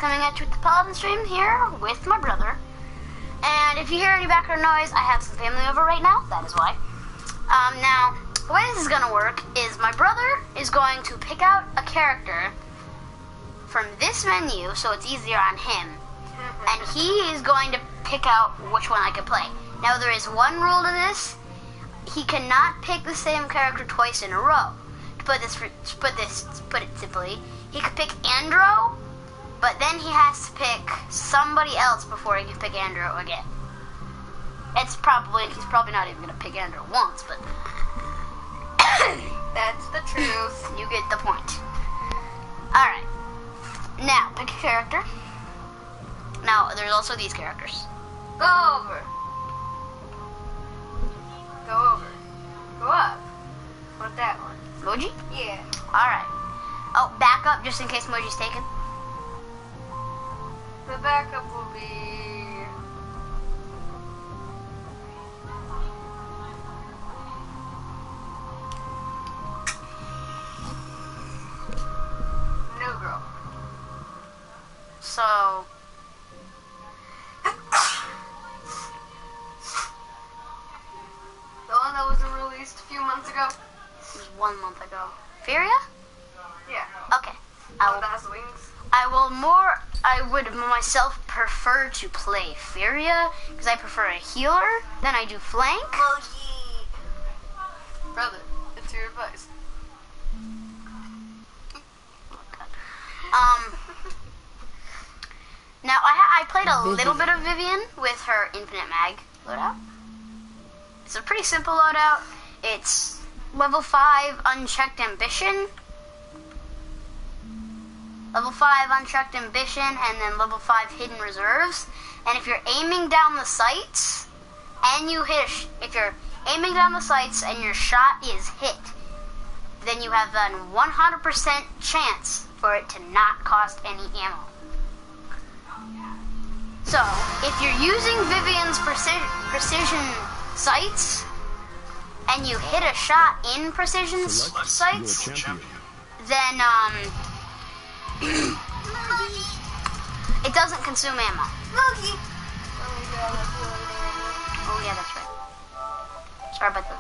coming at you with the Paladin stream here with my brother. And if you hear any background noise, I have some family over right now, that is why. Now, the way this is going to work is my brother is going to pick out a character from this menu, so it's easier on him. And he is going to pick out which one I can play. Now, there is one rule to this. He cannot pick the same character twice in a row. To put it simply, he could pick Andro, but then he has to pick somebody else before he can pick Andro again. He's probably not even gonna pick Andro once, but that's the truth. You get the point. All right, now pick a character. Now there's also these characters. Go over. Go over. Go up. Want that one? Moji? Yeah. All right. Oh, back up just in case Moji's taken. The backup will be... No girl. So... The one that was released a few months ago? It was 1 month ago. Furia? Yeah. Okay. The one that has wings? I would myself prefer to play Furia, because I prefer a healer, then I do flank. Moji! Brother, it's your advice. Now, I played a little bit of Vivian with her Infinite Mag loadout. It's a pretty simple loadout. It's level 5 Unchecked Ambition, level 5 Unchecked Ambition, and then level 5 Hidden Reserves. And if you're aiming down the sights, and you hit, if you're aiming down the sights and your shot is hit, then you have a 100% chance for it to not cost any ammo. So, if you're using Vivian's precision sights, and you hit a shot in precision sights, then, it doesn't consume ammo. Moji! Oh yeah, that's right. Sorry about the...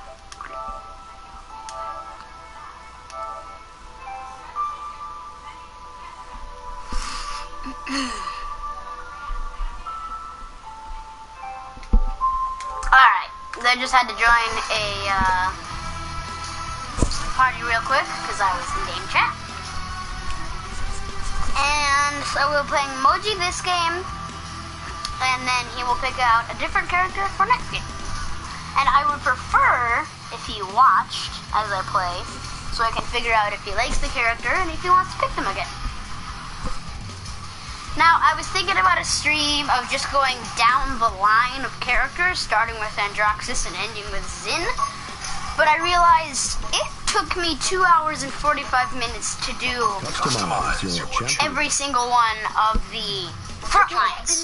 Alright, I just had to join a party real quick because I was in game chat. And so we're playing Moji this game, and then he will pick out a different character for next game. And I would prefer if he watched as I play, so I can figure out if he likes the character and if he wants to pick them again. Now, I was thinking about a stream of just going down the line of characters, starting with Androxus and ending with Xin, but I realized it took me 2 hours and 45 minutes to do every single one of the front lines.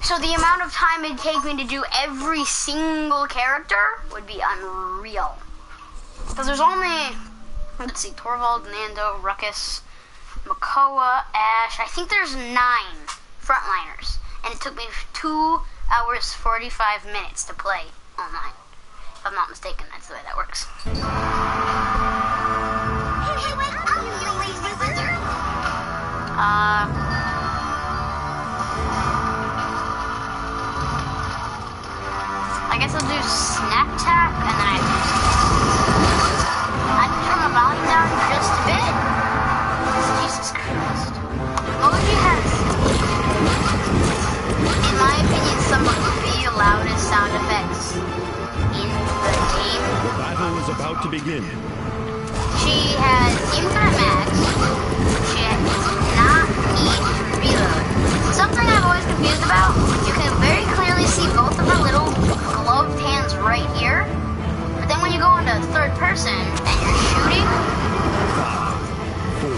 So the amount of time it'd take me to do every single character would be unreal. Because there's only, let's see, Torvald, Nando, Ruckus, Makoa, Ash. I think there's 9 frontliners, and it took me 2 hours 45 minutes to play all 9. If I'm not mistaken, that's the way that works. I guess I'll do Snack Tack, and then I can turn my volume down just a bit. Jesus Christ. Moji has, in my opinion, some of the loudest sound effects in the game. The battle is about to begin. She has infinite mags. She does not need to reload. Something I've always confused about, you can very clearly see both of her little gloved hands right here. But then when you go into third person and you're shooting, 5, 4,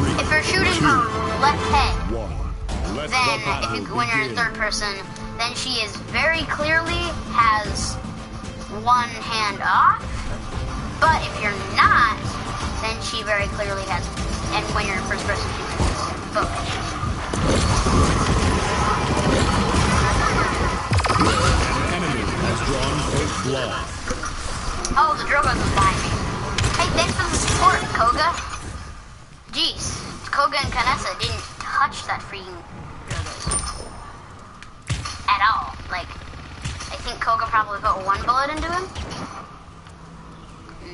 3, if you're shooting her left head, 1. then when you're in third person, then she is very clearly has one hand off. But if you're not, then she very clearly has, and when you're in first person, she has Koga and Kanessa didn't touch that freaking Drogoz at all. Like, I think Koga probably put one bullet into him.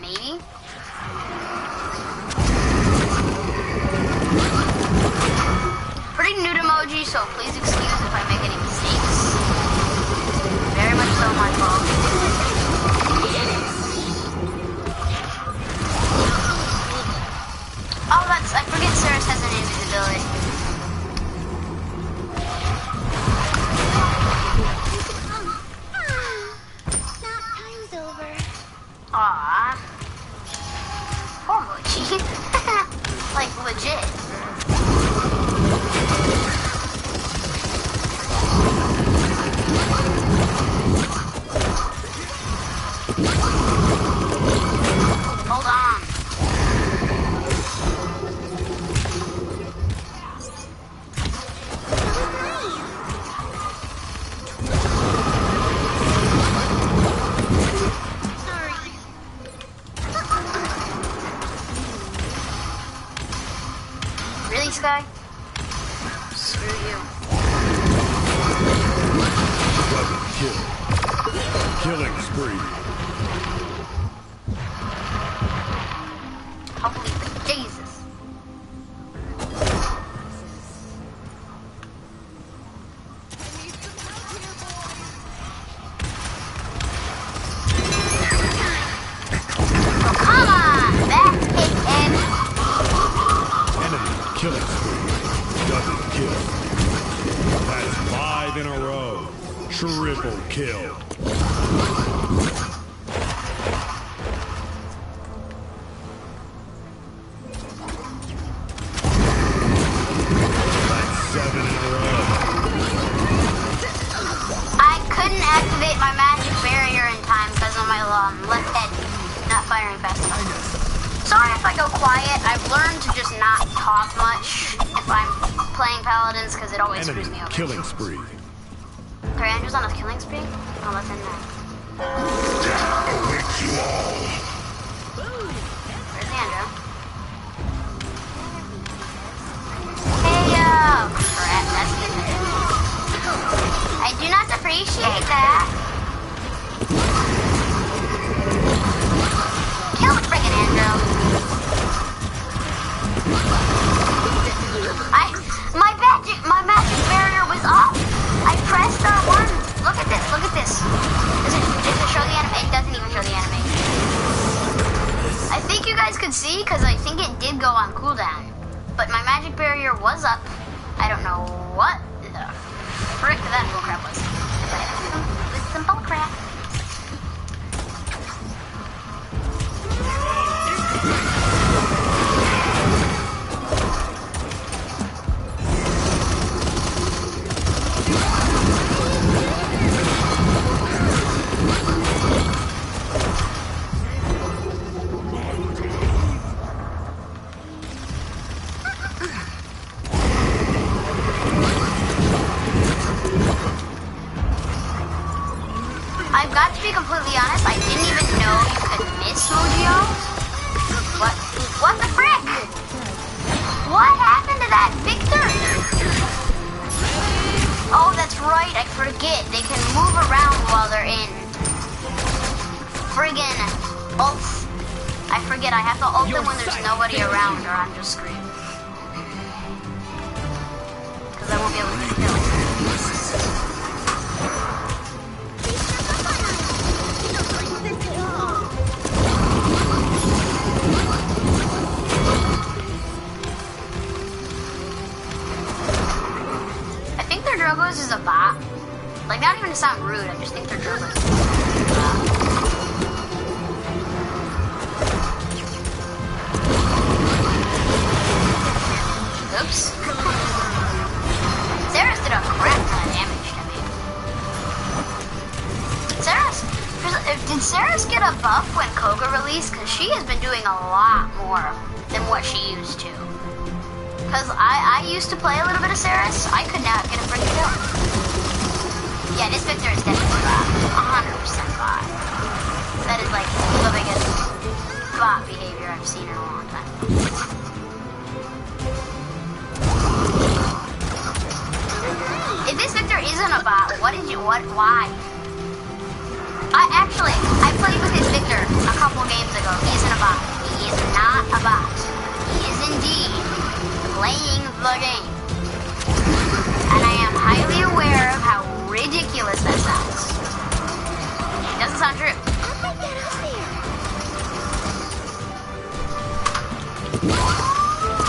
Maybe. Pretty nude emoji, so please excuse if I make any mistakes. Very much so my fault. Oh, I forget Ceres has an invisibility. Nap time's over. Aww. Poor Mochi. Like, legit. Hold on. Really, Sky? Screw you. Double kill. Killing spree. Holy Jesus. Oh, come on! Back hit him. Enemy killing spree. Double kill. That's 5 in a row. Triple kill. That's 7 in a row. I couldn't activate my magic barrier in time because of my left head not firing fast enough. Sorry if I go quiet. I've learned to just not talk much if I'm playing Paladins because it always Enemy screws me over. killing spree. Sorry, Andrew's on a killing spree? Oh, that's in there. Awaits you all. Where's Andrew? Hey, crap, that's good. I do not appreciate that. Kill the friggin' Andrew. My magic barrier was up. I pressed R1. Look at this, look at this. Does it show the anime? It doesn't even show the animation. I think you guys could see, because I think it did go on cooldown. But my magic barrier was up. I don't know what the frick that bullcrap was. But it was some bullcrap. I've got to be completely honest, I didn't even know you could miss Mojio. What the frick? What happened to that Victor? Oh, that's right, I forget. They can move around while they're in friggin' ults. I forget, I have to ult them when there's nobody around or I'm just screwed. Because I won't be able to get killed. Drogos is a bot. Like, not even to sound rude, I just think they're Drogos. Oops. Ceres did a crap ton of damage to me. Did Ceres get a buff when Koga released? Because she has been doing a lot more than what she used to. Because I used to play a little bit of Ceres, I could not get a freaking kill. Yeah, this Victor is definitely bot. 100% bot. That is like the biggest bot behavior I've seen in a long time. isn't a bot. Why? I played with his Victor a couple games ago. He isn't a bot. He is not a bot. He is indeed playing the game. And I am highly aware of how ridiculous that sounds. It doesn't sound true.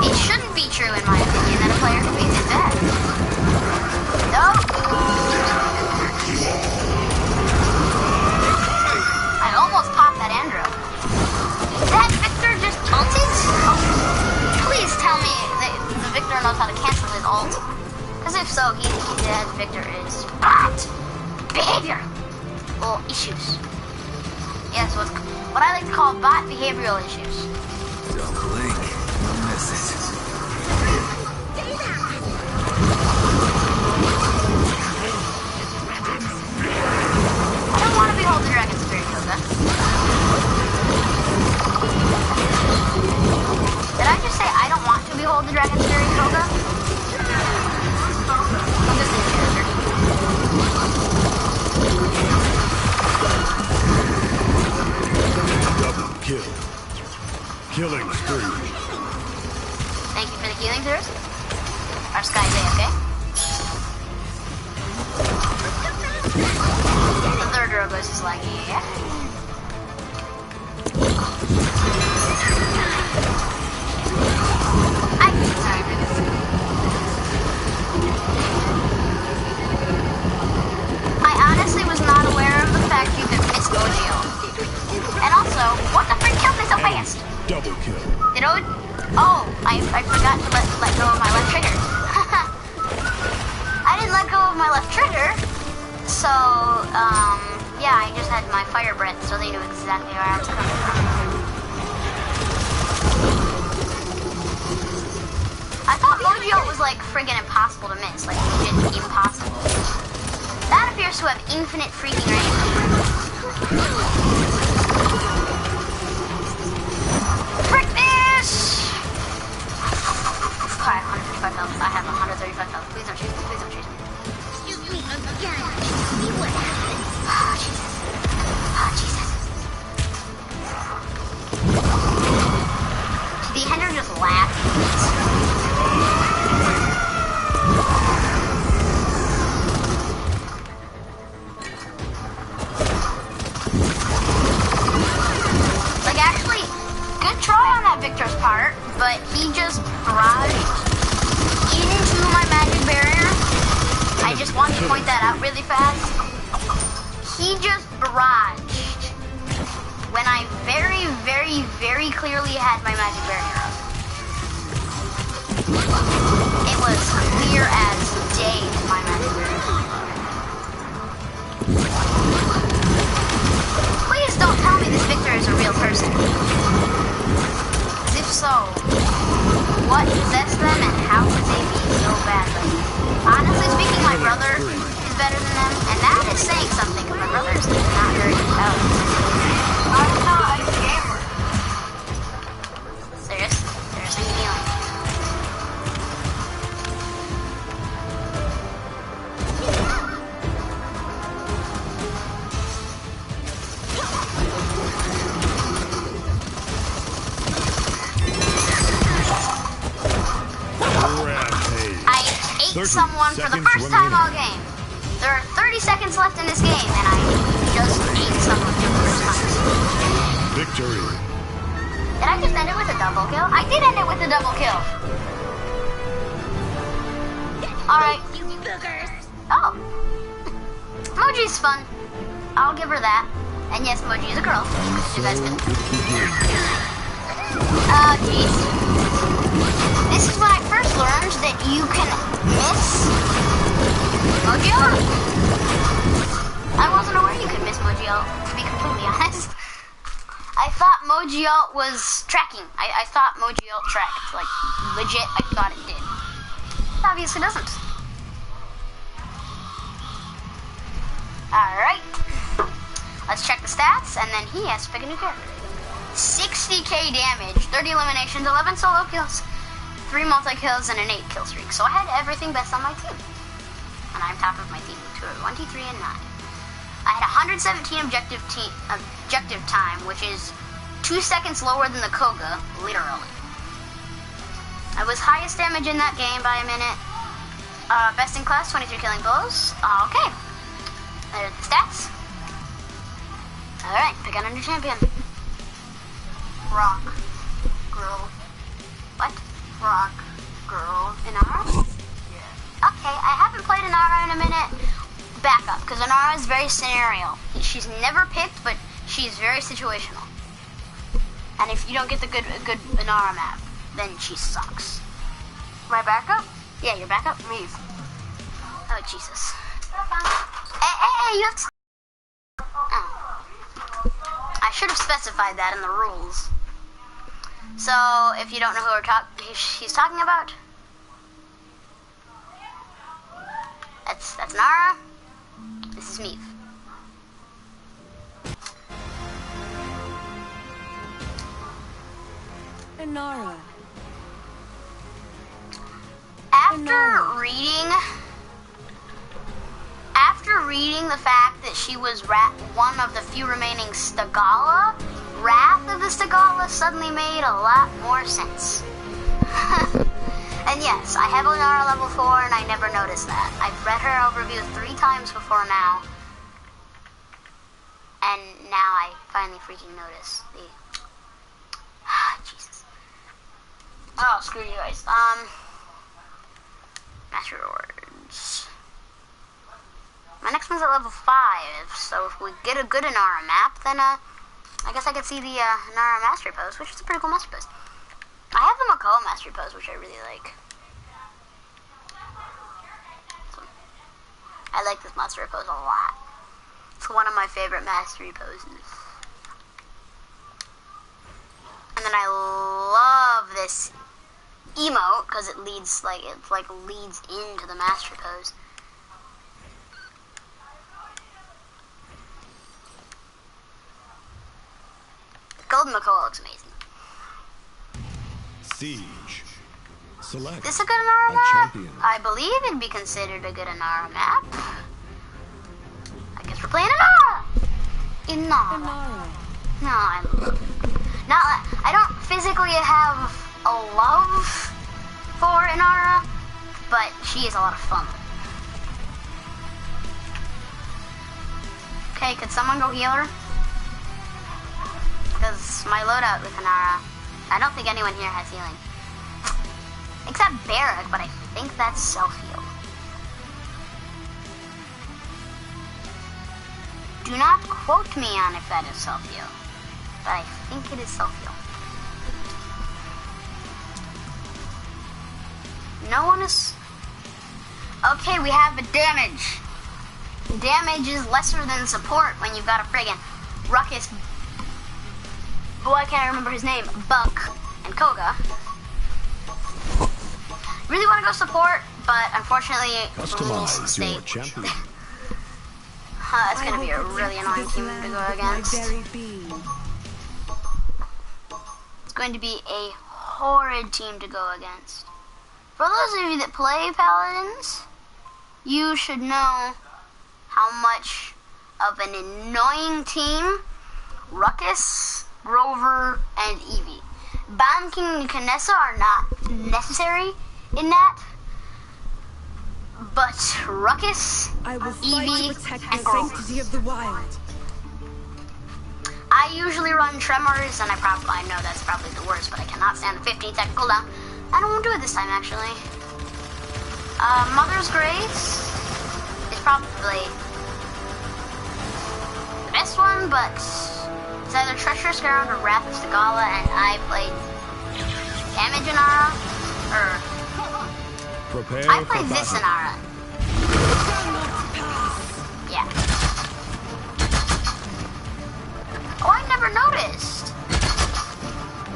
It shouldn't be true, in my opinion, that a player can be this bad. Nope. I almost popped that Andrew. That Victor just ulted? Oh, please tell me that the Victor knows how to cancel his ult. Because if so, that Victor is bot behavior. Or issues. Yes, what I like to call bot behavioral issues. Don't blink. You'll miss it. I don't want to behold the dragon spirit, Koga. Did I just say I don't want to behold the dragon spirit, Koga? I'm just in character. Double kill. Killing spree. Thank you for the healing, Thurs. Our Sky's AFK. The third Drogos is like, yeah. I honestly was not aware of the fact you could miss Ogio. And also, what the frick killed me so fast? Double kill. Did Oh, I forgot to let go of my left trigger. I didn't let go of my left trigger, so, yeah, I just had my fire breath, so they knew exactly where I was coming from. I thought Mojo was, like, friggin' impossible to miss, like, legit impossible. That appears to have infinite freaking range. Frick this! I have 135 health. I have 135 health. Please don't chase me. Please don't chase me. Shoot me again. See what happens. Oh, Jesus. Oh, Jesus. Did the Ender just laugh? Like, actually, good try on that Victor's part, but he just barraged into my magic barrier. I just want to point that out really fast. He just barraged when I very, very, very clearly had my magic barrier up. It was clear as day that my magic barrier. Please don't tell me this Victor is a real person. If so, what possessed them and how could they be so bad? Honestly speaking, my brother is better than them, and that is saying something, because my brother is not very good. I'm not a gamer. Serious? Seriously, healing. Someone for the first time all game. There are 30 seconds left in this game, and I just ate someone for the first time. Victory. Did I just end it with a double kill? I did end it with a double kill. Alright. You boogers. Oh. Moji's fun. I'll give her that. And yes, Moji is a girl. You guys can... Oh, jeez. This is when I first learned that you can miss Mojo. I wasn't aware you could miss Mojo, to be completely honest. I thought Mojo was tracking. I thought Mojo tracked. Like, legit, I thought it did. It obviously doesn't. Alright. Let's check the stats, and then he has to pick a new character. 60k damage, 30 eliminations, 11 solo kills, 3 multi-kills, and an 8 kill streak. So I had everything best on my team. and I'm top of my team. 1, 2, 3, and 9. I had 117 objective time, which is 2 seconds lower than the Koga, literally. I was highest damage in that game by a minute. Best in class, 23 killing blows. Okay. There's the stats. Alright, pick out a new champion. Rock. Girl. What? Rock. Girl. Inara? Yeah. Okay, I haven't played Inara in a minute. Back up, because Inara is very scenario. She's never picked, but she's very situational. And if you don't get the good Inara map, then she sucks. My backup? Yeah, your backup? Me. Oh, Jesus. Hey, you have to... Oh. I should have specified that in the rules. So, if you don't know who he's talking about, that's Nara. This is Meave. Inara. After reading the fact that she was one of the few remaining Stagala, Wrath of the Stagala suddenly made a lot more sense. And yes, I have Inara level 4 and I never noticed that. I've read her overview 3 times before now. And now I finally freaking notice the... Jesus. Oh, screw you guys. Master Rewards. My next one's at level 5, so if we get a good Inara map, then, I guess I could see the, Inara Mastery Pose, which is a pretty cool Mastery Pose. I have the Makoa Mastery Pose, which I really like. So, I like this Mastery Pose a lot. It's one of my favorite Mastery Poses. And then I love this emote, because it leads, leads into the Mastery Pose. Golden Makoa looks amazing. Siege. Select This a good Inara map? champion. I believe it'd be considered a good Inara map. I guess we're playing Inara! Inara. No, I love it. I don't physically have a love for Inara, but she is a lot of fun. Okay, could someone go heal her? Because my loadout with Inara, I don't think anyone here has healing. Except Barrack, but I think that's self-heal. Do not quote me on if that is self-heal, but I think it is self-heal. No one is... Okay, we have the damage. Damage is lesser than support when you've got a friggin' Ruckus... Boy, can't I remember his name? Buck and Koga. Really want to go support, but unfortunately, rules Customize your state. champion. That's gonna be a really annoying team to go against. It's going to be a horrid team to go against. For those of you that play Paladins, you should know how much of an annoying team Ruckus, Rover, and Eevee. Bomb King and Kanessa are not necessary in that, but Ruckus, I will fight to Eevee, protect and the Grover. sanctity of the wild. I usually run Tremors, and I know that's probably the worst, but I cannot stand the 15-second cooldown. I won't do it this time, actually. Mother's Grace is probably the best one, but it's either Treacherous Ground or Wrath of Stagala, and I played Damage Inara, or Prepare I for played this battle. Inara. Yeah. Oh, I never noticed.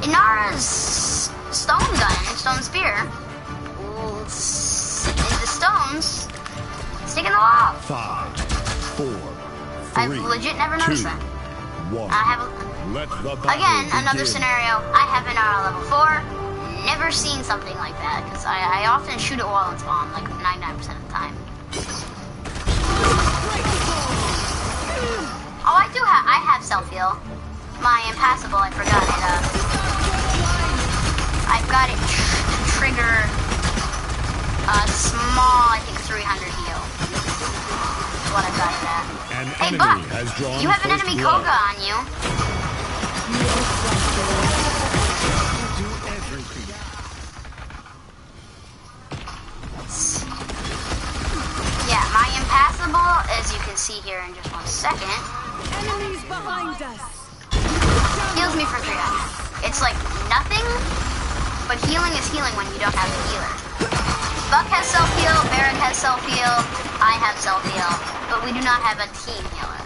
Inara's stone gun, stone spear, the stones sticking off. 5, 4, 3, I've legit never noticed 2, that. 1. I have, Let the battle again, begin. another scenario. I have Inara level 4. Never seen something like that, because I often shoot at wall and spawn, like 99% of the time. Oh, I have self-heal. My impassable, I forgot it. I've got it to trigger a small, I think 300 heal. That's what I've got it at. An Hey, enemy Buck, has drawn you have an first enemy blood. Koga on you. Do everything. Yeah, my impassable, as you can see here in just 1 second, Enemies behind us. heals me for 300. It's like nothing, but healing is healing when you don't have a healer. Buck has self-heal, Barrett has self-heal, I have self-heal, but we do not have a team healer.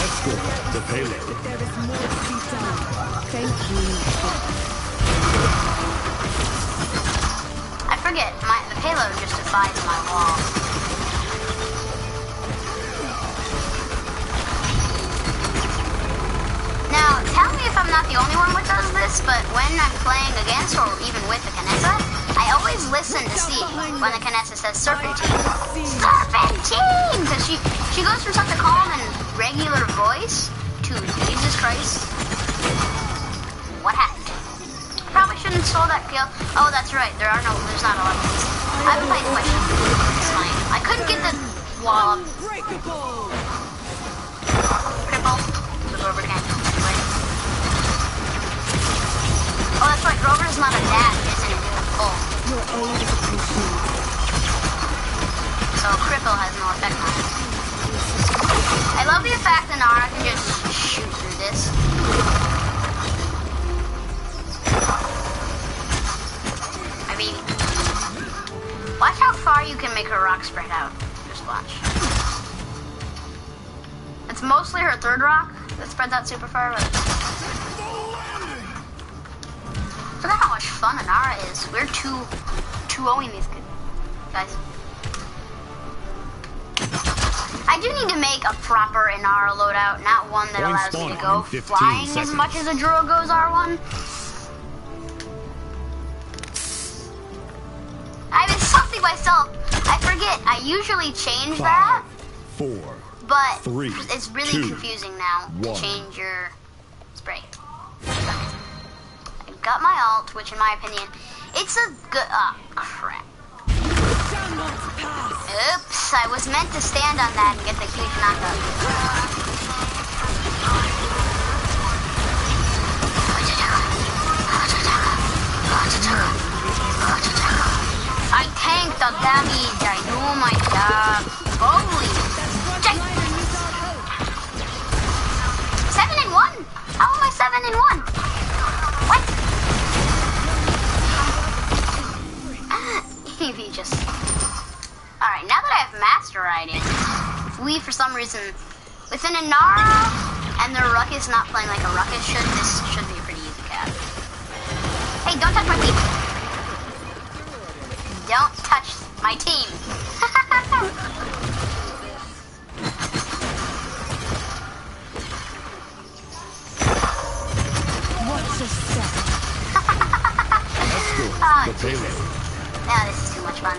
Escort the payload. There is more to be done. Thank you. I forget, the payload just defies my wall. Now, tell me if I'm not the only one who does this, but when I'm playing against or even with the Canessa, I always listen to see when the Canessa says Serpentine. Serpentine! Because she goes from such a calm and regular voice to Jesus Christ. What happened? Probably shouldn't stole that kill. Oh, that's right. There's not a lot of these. I haven't played much. It's fine. I couldn't get the wall up. Unbreakable. Cripple. Flip over again. Anyway. Oh, that's right. Grover's not a dad, isn't it? Oh. Your aid is appreciated. So cripple has no effect on it. I love the fact that Nara can just shoot through this. I mean, watch how far you can make her rock spread out. Just watch. It's mostly her third rock that spreads out super far, but look at how much fun Inara is. We're 2-0ing these guys. I do need to make a proper Inara loadout, not one that Going allows me to go spawn in 15 flying as seconds. much as a Juro goes R1. I've been something myself. I forget. I usually change that, 5, 4, but 3, it's really 2, confusing now to 1. change your spray. I got my ult, which in my opinion, it's a good. Oh crap. Oops, I was meant to stand on that and get the huge knockup. I tanked the damage, I do my job. Holy shit. 7 and 1? How am I 7 and 1? What? He just... Alright, now that I have Master Riding, if we, for some reason, within Inara and their Ruckus not playing like a Ruckus should, this should be a pretty easy cap. Hey, don't touch my team! Don't touch my team! Watch your step. Escort Oh, the payload. now this is too much fun.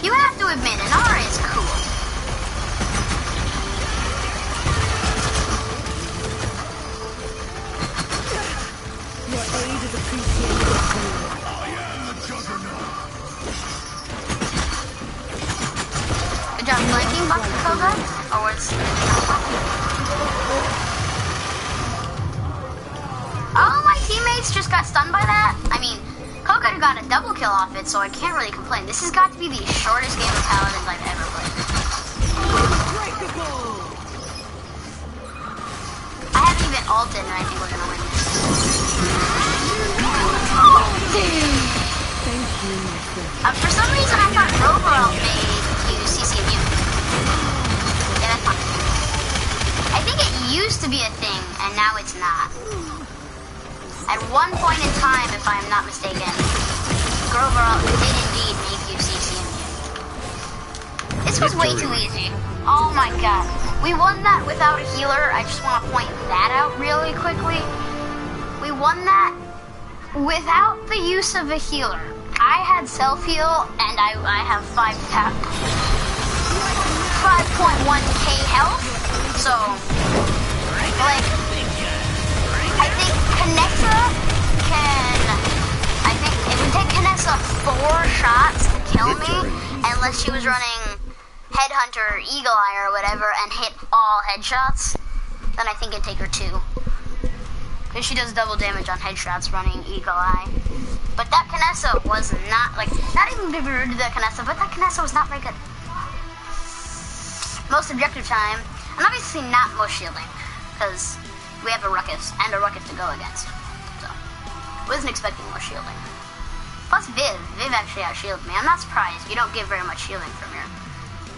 You have to admit, Inara is cool. Your aid is appreciated. Good job flanking, Buck Koga. Or was... All my teammates just got stunned by that. I mean, Koga got a double kill off it, so I can't really complain. This has got to be the shortest game of Palidins I've ever played. I haven't even ulted, and I think we're gonna win this. Thank you, my friend. For some reason, I thought Rover made use CC immune. Yeah, that's fine. I think it used to be a thing, and now it's not. At one point in time, if I am not mistaken, Grover did indeed make you CC immune. This was way too easy. Oh my god. We won that without a healer. I just want to point that out really quickly. We won that without the use of a healer. I had self-heal, and I have 5.1k health, so, like, I think it would take Kanessa 4 shots to kill me, unless she was running Headhunter or Eagle Eye or whatever, and hit all headshots, then I think it'd take her 2. Because she does double damage on headshots running Eagle Eye. But that Kanessa was not, like, not even to be rude to that Kanessa, but that Kanessa was not very good. Most objective time, and obviously not most shielding, because we have a Ruckus, and a Ruckus to go against. So, wasn't expecting most shielding. Plus Viv actually out-shielded me. I'm not surprised, you don't get very much shielding from your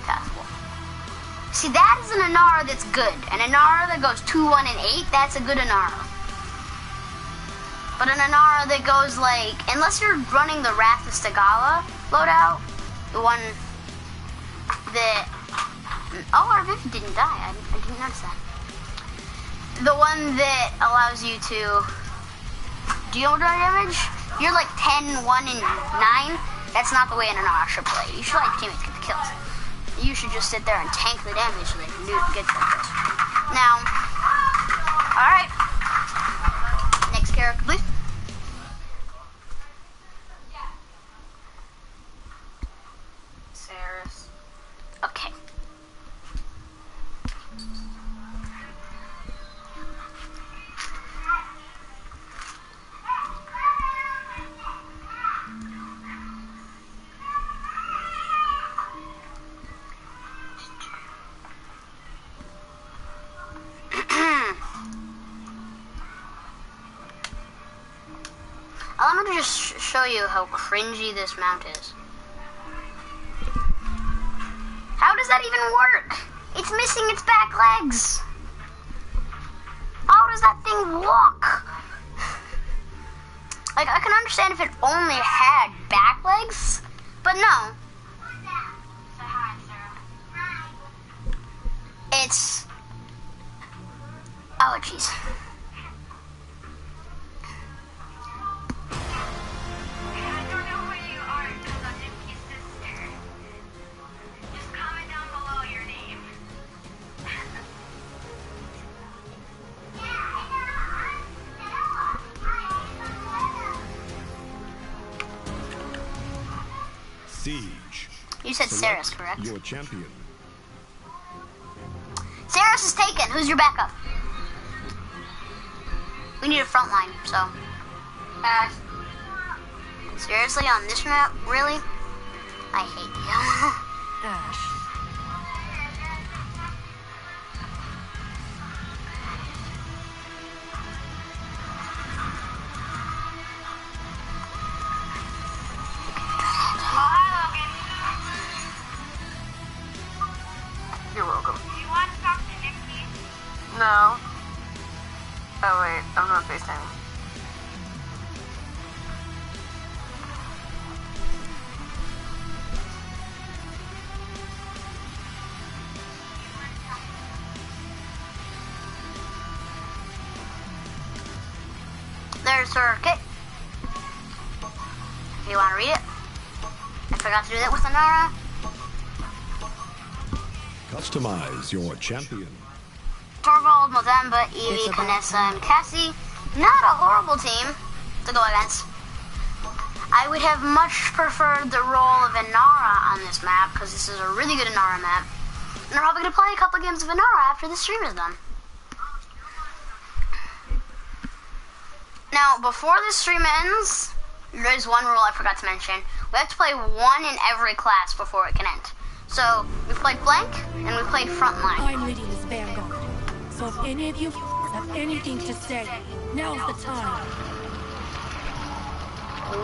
Pathwolf. See, that is an Inara that's good. An Inara that goes 2, 1, and 8, that's a good Inara. But an Inara that goes like, unless you're running the Wrath of Stagala loadout, the one that, oh, our Viv didn't die, I didn't notice that. The one that allows you to deal damage, you're like 10, 1, and 9, that's not the way an Inara should play. You should let your teammates get the kills. You should just sit there and tank the damage so they can get kills. Now, alright. Next character, please. Saris. Okay. I'm gonna just show you how cringy this mount is. How does that even work? It's missing its back legs. How does that thing walk? Like, I can understand if it only had back legs, but no. It's... oh, jeez. Siege. You said Saris, correct? Your champion. Saris is taken. Who's your backup? We need a front line, so. Seriously, on this map? Really? I hate you. Ash. You're welcome. Do you want to talk to Nikki? No. Oh wait, I'm not FaceTiming. There's her kit. If you want to read it. I forgot to do that with Inara. Customize your champion. Torvald, Mozamba, Evie, Kanessa, and Cassie. Not a horrible team to go against. I would have much preferred the role of Inara on this map, because this is a really good Inara map. And I'm probably going to play a couple games of Inara after the stream is done. Now, before the stream ends, there's one rule I forgot to mention. We have to play one in every class before it can end. So, we played flank, and we played frontline. I'm leading this vanguard. So if any of you have anything to say, now's the time.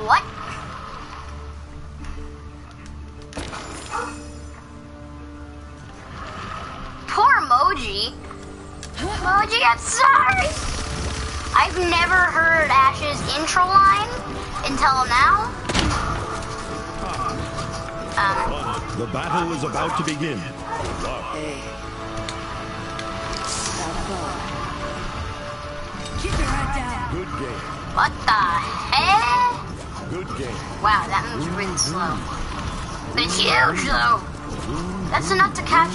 What? Poor Moji. Moji, I'm sorry. I've never heard Ash's intro line until now. The battle is about to begin. Keep your head down. Good game. What the heck? Good game. Wow, that moves really slow. But it's huge though. That's enough to catch.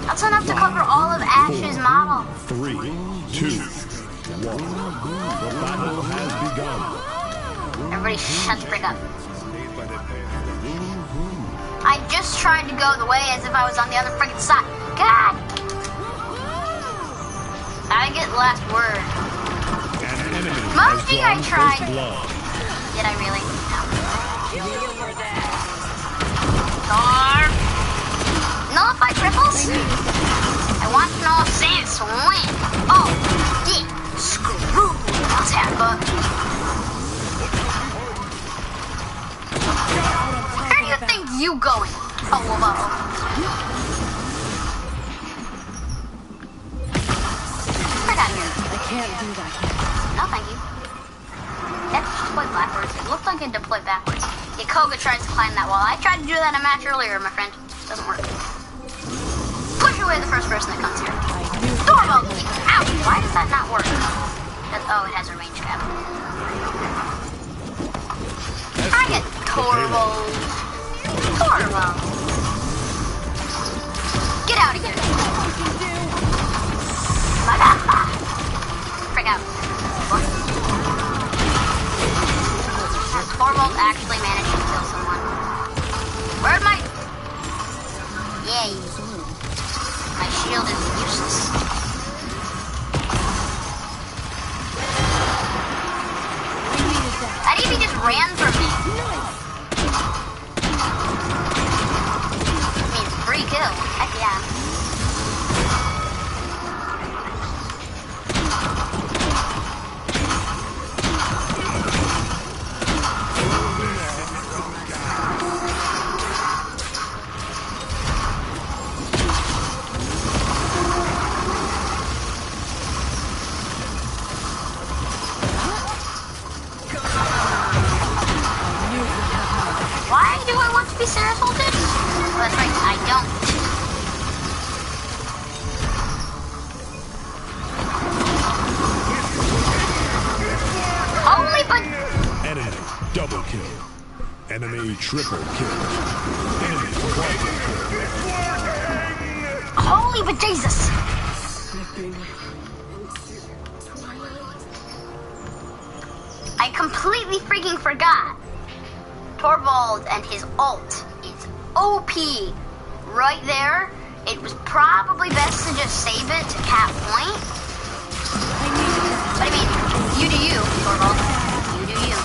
That's enough to cover all of Ash's model. 3, 2, 1. The battle has begun. Everybody shut the frick up. I just tried to go the way as if I was on the other freaking side. God! I get the last word. An enemy Monkey, I has drawn tried. first blood. Did I really? No. Nullify triples? I want no sense when. Oh, yeah. Screw that's Tampa. Where do you think you going? Oh, whoa. Get out of here. I can't do that yet. No, thank you. That deployed backwards. It looked like it deployed backwards. Yeah, Koga tries to climb that wall. I tried to do that in a match earlier, my friend. Doesn't work. Push away the first person that comes here. Thorvald! Ow! Why does that not work? Oh, it has a range cap. I get Thorvald. Thorvald. Get out of here. Freak out. What? Thorvald actually managed to kill someone. Where'd my... Yay. My shield is useless. That EV just ran from me. I mean, free kill. Heck yeah. Why do I want to be Sarah's voltage? Well, that's right, I don't. Holy but... Enemy double kill. Enemy triple kill. Enemy quadruple kill. Holy but Jesus! I completely freaking forgot. Torvald and his ult is OP. Right there. It was probably best to just save it to cap point. But I mean, you do you, Torvald. You do you.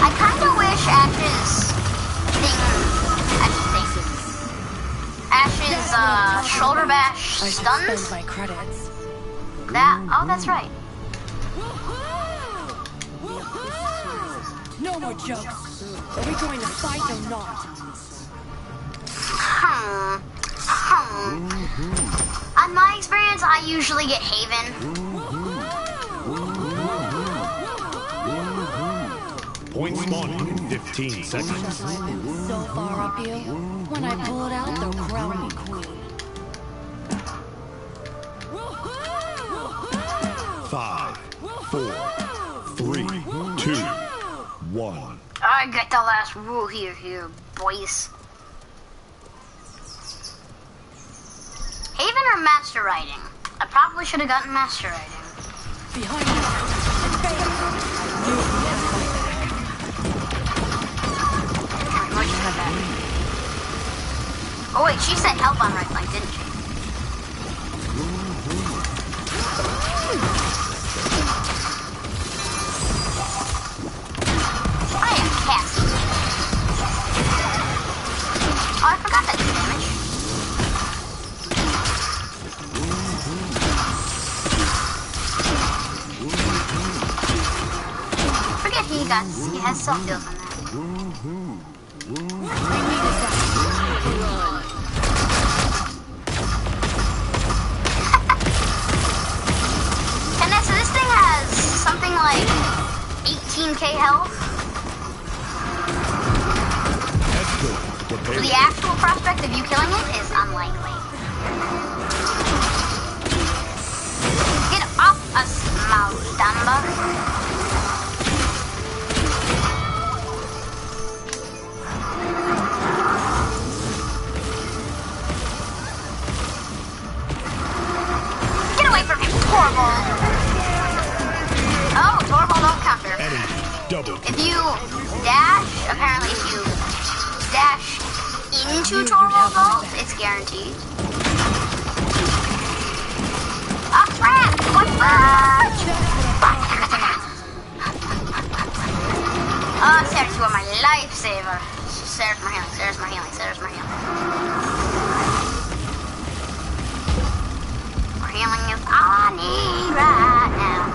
I kind of wish Ash's shoulder bash I should stuns. spend my credits. Oh, that's right. No more jokes. Are we going to fight or not? On my experience, I usually get Haven. Point spawning in 15 seconds. So far up you. When I pull it out, they'll crown me queen. 5, 4, 3, 2, 1. I get the last rule here, boys. Haven or Master Riding? I probably should have gotten Master Riding. Behind you. Advance. What just got that? Oh wait, she said help on right flank, didn't she? I am casting. Oh, I forgot that did damage. Forget he has self deals on that. And so this thing has something like 18k health. Escort The prepared. actual prospect of you killing it is unlikely. Torvald. Oh, Torvald don't counter. Enemy double If kill. you dash, apparently if you dash into Torvald's ult, it's guaranteed. Ah, crap! What? Oh, Sarah's you are my lifesaver. Sarah's my healing, Sarah's my healing, Sarah's my healing. Healing is all I need right now.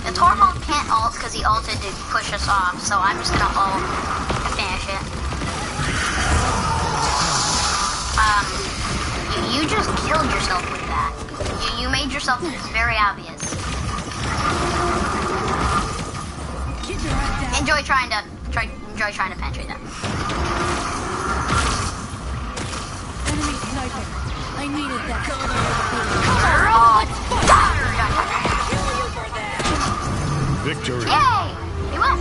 The Torvald can't ult because he ulted to push us off, so I'm just gonna ult to finish it. You just killed yourself with that. You made yourself very obvious. Enjoy trying to penetrate that. Enemy sniper. I needed that. Victory. Yay! We won.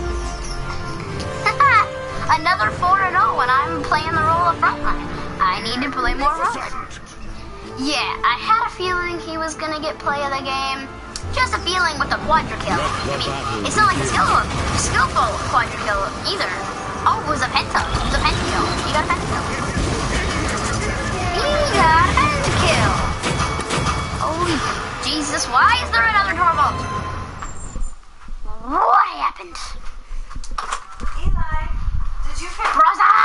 Another 4-0 when I'm playing the role of frontline. I need to play more frontline. Yeah, I had a feeling he was gonna get play of the game. Just a feeling with the quadra kill. I mean, it's not like a skillful quadra kill either. Oh, it was a penta. It was a penta kill. You got a penta kill. He got a penta kill. Holy Jesus, why is there another Torvald? What happened? Eli, did you pick Brother!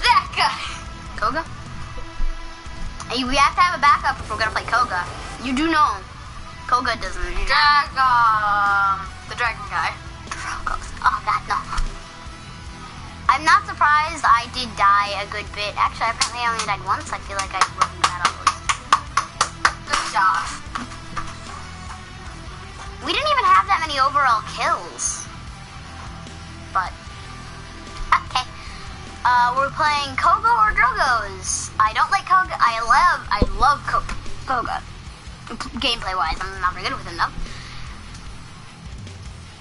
That guy! Koga? Hey, we have to have a backup if we're gonna play Koga. You do know Koga doesn't. the dragon guy? Oh god, no. I'm not surprised I did die a good bit. Actually, apparently I only died once. I feel like I wasn't that always. Good job. We didn't even have that many overall kills. But, okay. We're playing Koga or Drogos. I don't like Koga. I love Koga. Gameplay-wise, I'm not very good with him, though.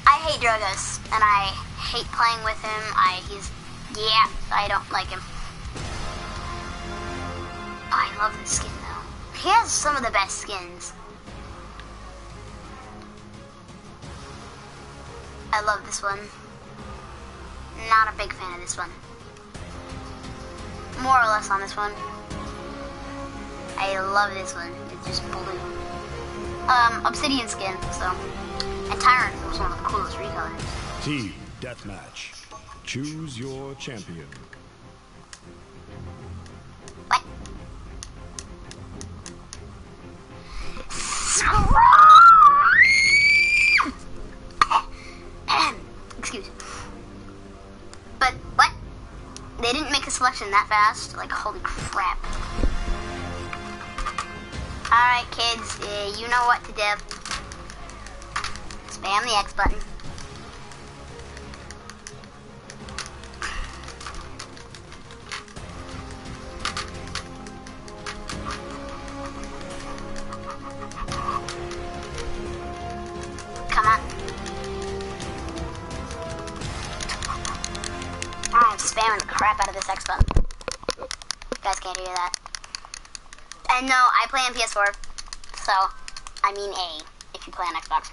I hate Drogos, and I hate playing with him. I don't like him. Oh, I love this skin, though. He has some of the best skins. I love this one. Not a big fan of this one. More or less on this one. I love this one. It's just blue. Obsidian skin, so. And Tyrant was one of the coolest recolors. Team deathmatch. Choose your champion. What? Excuse me. But what? They didn't make a selection that fast? Like, holy crap. Alright, kids, you know what to do. Spam the X button. Come on. I'm spamming the crap out of this X button. You guys can't hear that. And no, I play on PS4, so I mean A, if you play on Xbox.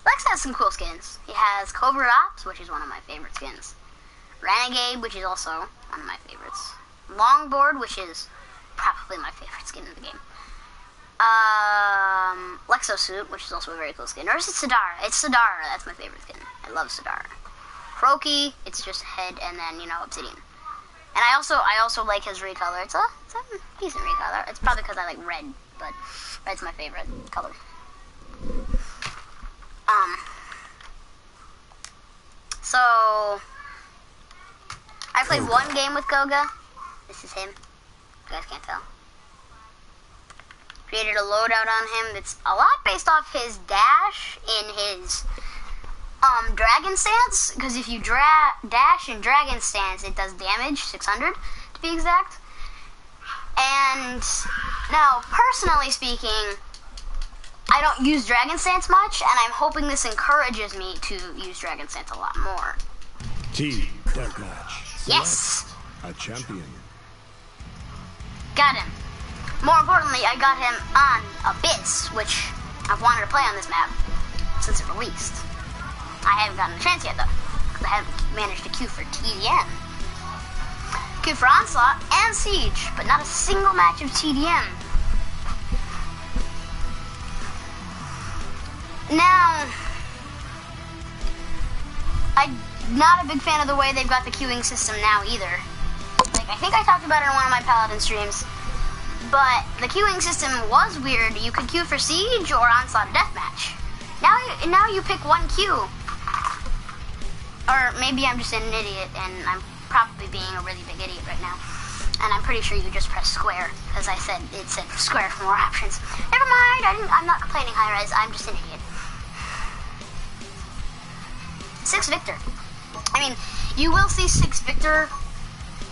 Lex has some cool skins. He has Covert Ops, which is one of my favorite skins. Renegade, which is also one of my favorites. Longboard, which is probably my favorite skin in the game. Lexosuit, which is also a very cool skin. Or is it Sidara? It's Sidara, that's my favorite skin. I love Sidara. Croaky, it's just head and then, you know, Obsidian. And I also like his recolor. It's a decent recolor. It's probably because I like red, but red's my favorite color. So I played one game with Koga. This is him. You guys can't tell. Created a loadout on him that's a lot based off his dash in his dragon stance, because if you dash in dragon stance, it does damage, 600 to be exact. And now, personally speaking, I don't use Dragon Stance much, and I'm hoping this encourages me to use Dragon Stance a lot more. Team Deathmatch. Yes! A champion. Got him. More importantly, I got him on Abyss, which I've wanted to play on this map since it released. I haven't gotten a chance yet, though, because I haven't managed to queue for TDM. Queue for Onslaught and Siege, but not a single match of TDM. Now, I'm not a big fan of the way they've got the queuing system now either. Like, I think I talked about it in one of my Paladin streams, but the queuing system was weird. You could queue for Siege or Onslaught Deathmatch. Now you pick one queue. Or maybe I'm just an idiot and I'm probably being a really big idiot right now. And I'm pretty sure you just press square, because it said square for more options. Never mind, I'm not complaining, Hi-Res, I'm just an idiot. 6 Victor. I mean, you will see 6 Victor.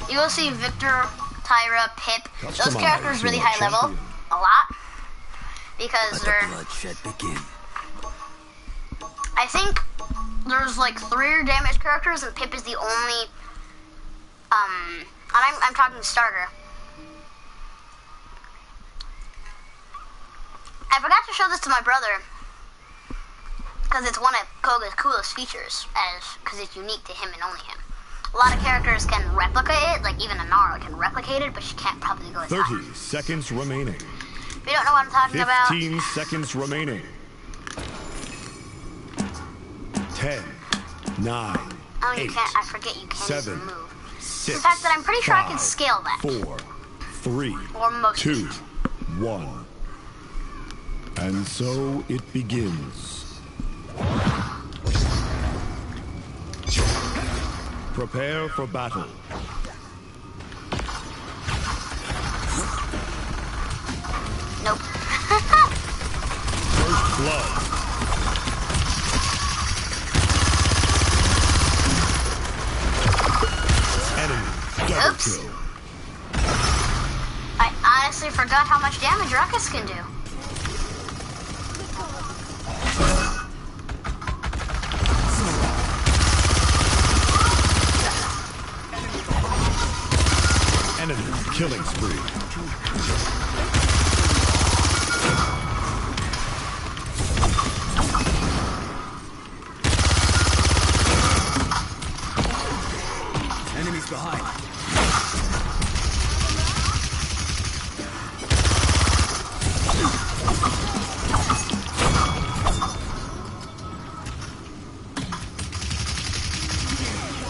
You will see Victor, Tyra, Pip. Those characters really high level. A lot. Because they're... bloodshed begin. I think there's like 3 damage characters and Pip is the only... I'm talking starter. I forgot to show this to my brother because it's one of Koga's coolest features, because it's unique to him and only him. A lot of characters can replicate it, like even Anara can replicate it, but she can't probably go as 30 high. seconds remaining. If you don't know what I'm talking about, 15 seconds remaining. 10, 9, oh, you 8, can't. I forget you can't 7, even move. 6, In fact, that I'm pretty sure 5, I can scale that. 4, 3, Or most 2, of it. 1. And so it begins. Prepare for battle. Nope. First blood. Enemy double Oops. kill. I honestly forgot how much damage Ruckus can do. Enemy killing spree. Enemies behind.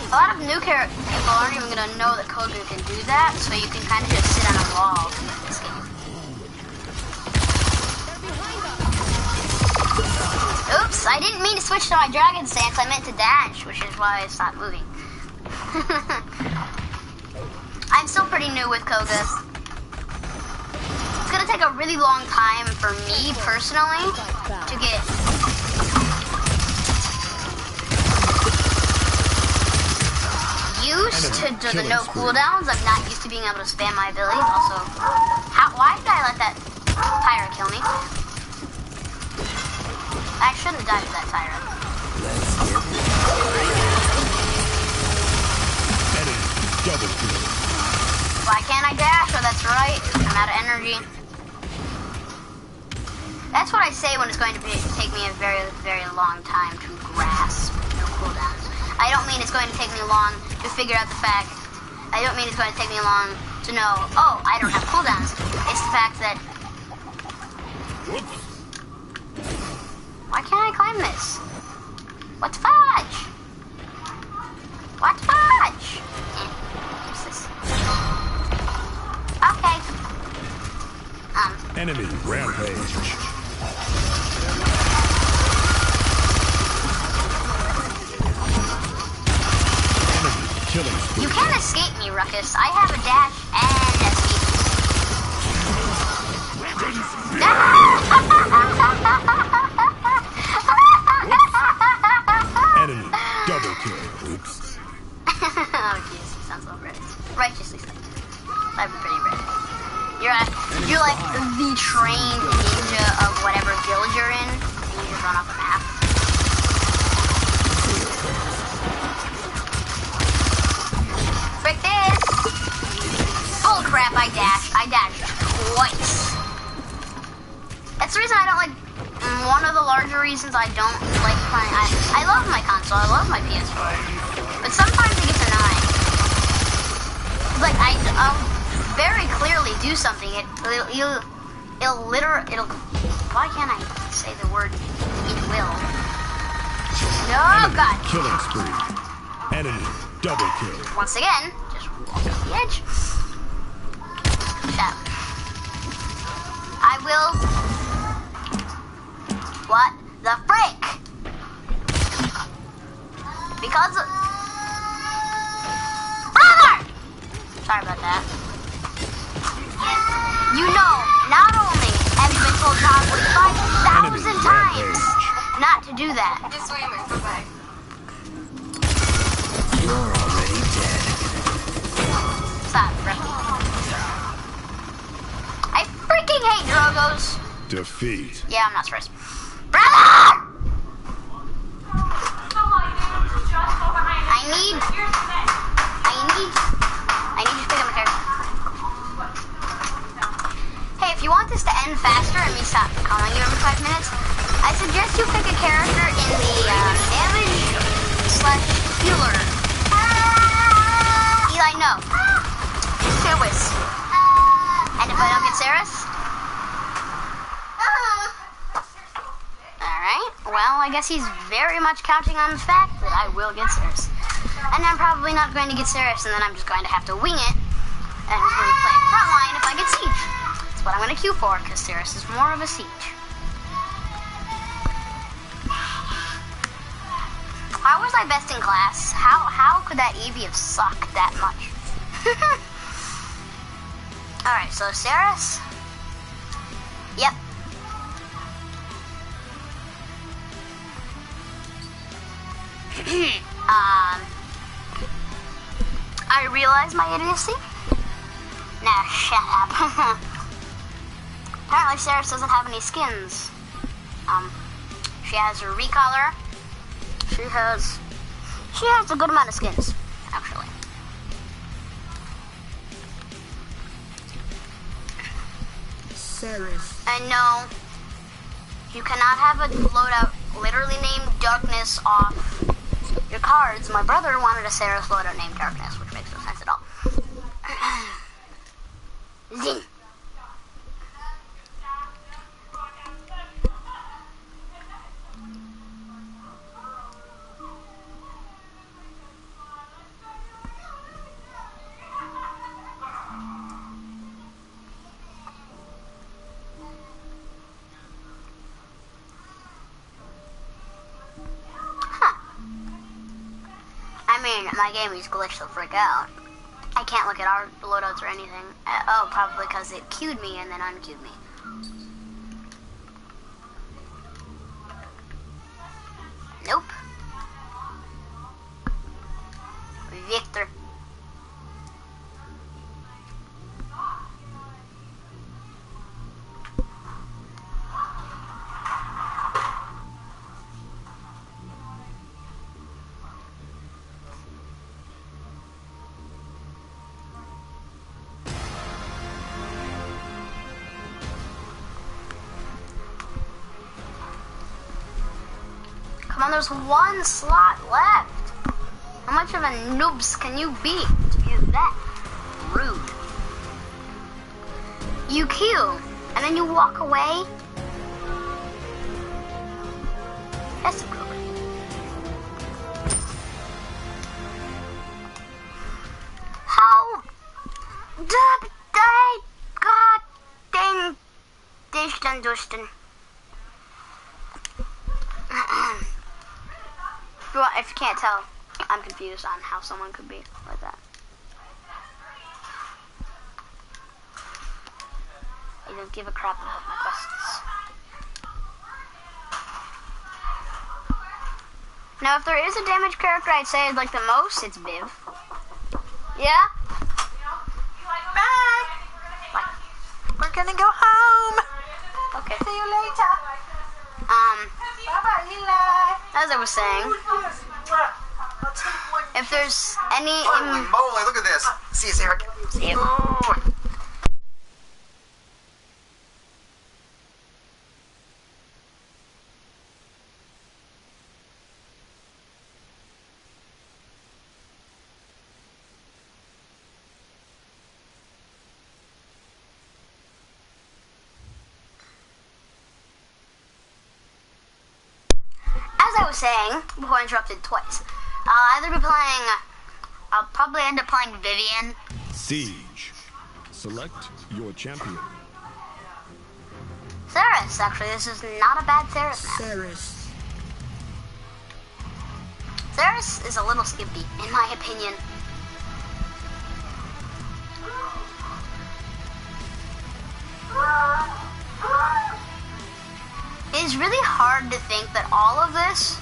A lot of new people aren't even going to know that Koga can do that, so you can kind of just sit on a wall in this game. Oops, I didn't mean to switch to my Dragon Stance, I meant to dash, which is why I stopped moving. I'm still pretty new with Koga. It's going to take a really long time for me, personally, to get... used to the no cooldowns. I'm not used to being able to spam my abilities. Also, why did I let that Tyra kill me? I shouldn't have died to that Tyra. Enemy double kill. Why can't I dash? Oh, that's right. I'm out of energy. That's what I say when it's going to take me a very, very long time to grasp no cooldowns. I don't mean it's going to take me long to figure out the fact. I don't mean it's going to take me long to know, oh, I don't have cooldowns. It's the fact that... Why can't I climb this? What's fudge? What's fudge? What's this? Okay. Enemy rampage. You can't escape me, Ruckus. I have a dash and escape. Enemy double kill. Oops. Oh jeez, you sound so righteously so. I'm pretty rich. You're like the trained ninja of whatever village you're That's the reason I don't like, one of the larger reasons I don't like playing, I love my console, I love my PS4, but sometimes it gets annoying. Like, I'll very clearly do something, it'll literally, why can't I say the word, it will? No, God. Killing spree. Enemy double kill. Once again, just walk off the edge. That. I will. What the frick? Because. Brother! Sorry about that. You know, not only have you been told probably 5,000 times not to do that. Just wait a minute, bye-bye. You're already dead. Stop, Ricky. I freaking hate Drogos. Defeat. Yeah, I'm not surprised. Brother! I need you to pick up my character. Hey, if you want this to end faster and me stop calling you every 5 minutes, I suggest you pick a character in the damage/healer. Eli, no. Saris. And if I don't get Saris? Alright, well, I guess he's very much counting on the fact that I will get Saris. And I'm probably not going to get Saris, and then I'm just going to have to wing it and really play frontline if I get Siege. That's what I'm going to queue for, because Saris is more of a Siege. How was I best in class? How could that Eevee have sucked that much? Alright, so Saris. Yep. I realize my idiocy. Now shut up. Apparently Saris doesn't have any skins. She has a recolor. She has a good amount of skins, actually. Saris. And no, you cannot have a loadout literally named Darkness off your cards. My brother wanted a Saris loadout named Darkness, which makes no sense at all. Zing. I mean, my game is glitched the frick out. I can't look at our loadouts or anything. Oh, probably because it queued me and then unqueued me. Nope. Victor. Come on, there's one slot left. How much of a noobs can you be to be that rude? You queue, and then you walk away? That's rude. How did I god dang Dustin? Well, if you can't tell, I'm confused on how someone could be like that. I don't give a crap about my questions. Now, if there is a damage character I'd say I'd like the most, it's Viv. Yeah? Bye. Bye. We're gonna go home. Okay. See you later. Bye-bye, Eli. As I was saying, if there's any... Holy moly, look at this. See you, Sarah. See you. See you. was saying before I interrupted twice, I'll either be playing. I'll probably end up playing Vivian. Siege. Select your champion. Ceres, actually, this is not a bad Ceres map. Ceres is a little skimpy, in my opinion. It is really hard to think that all of this,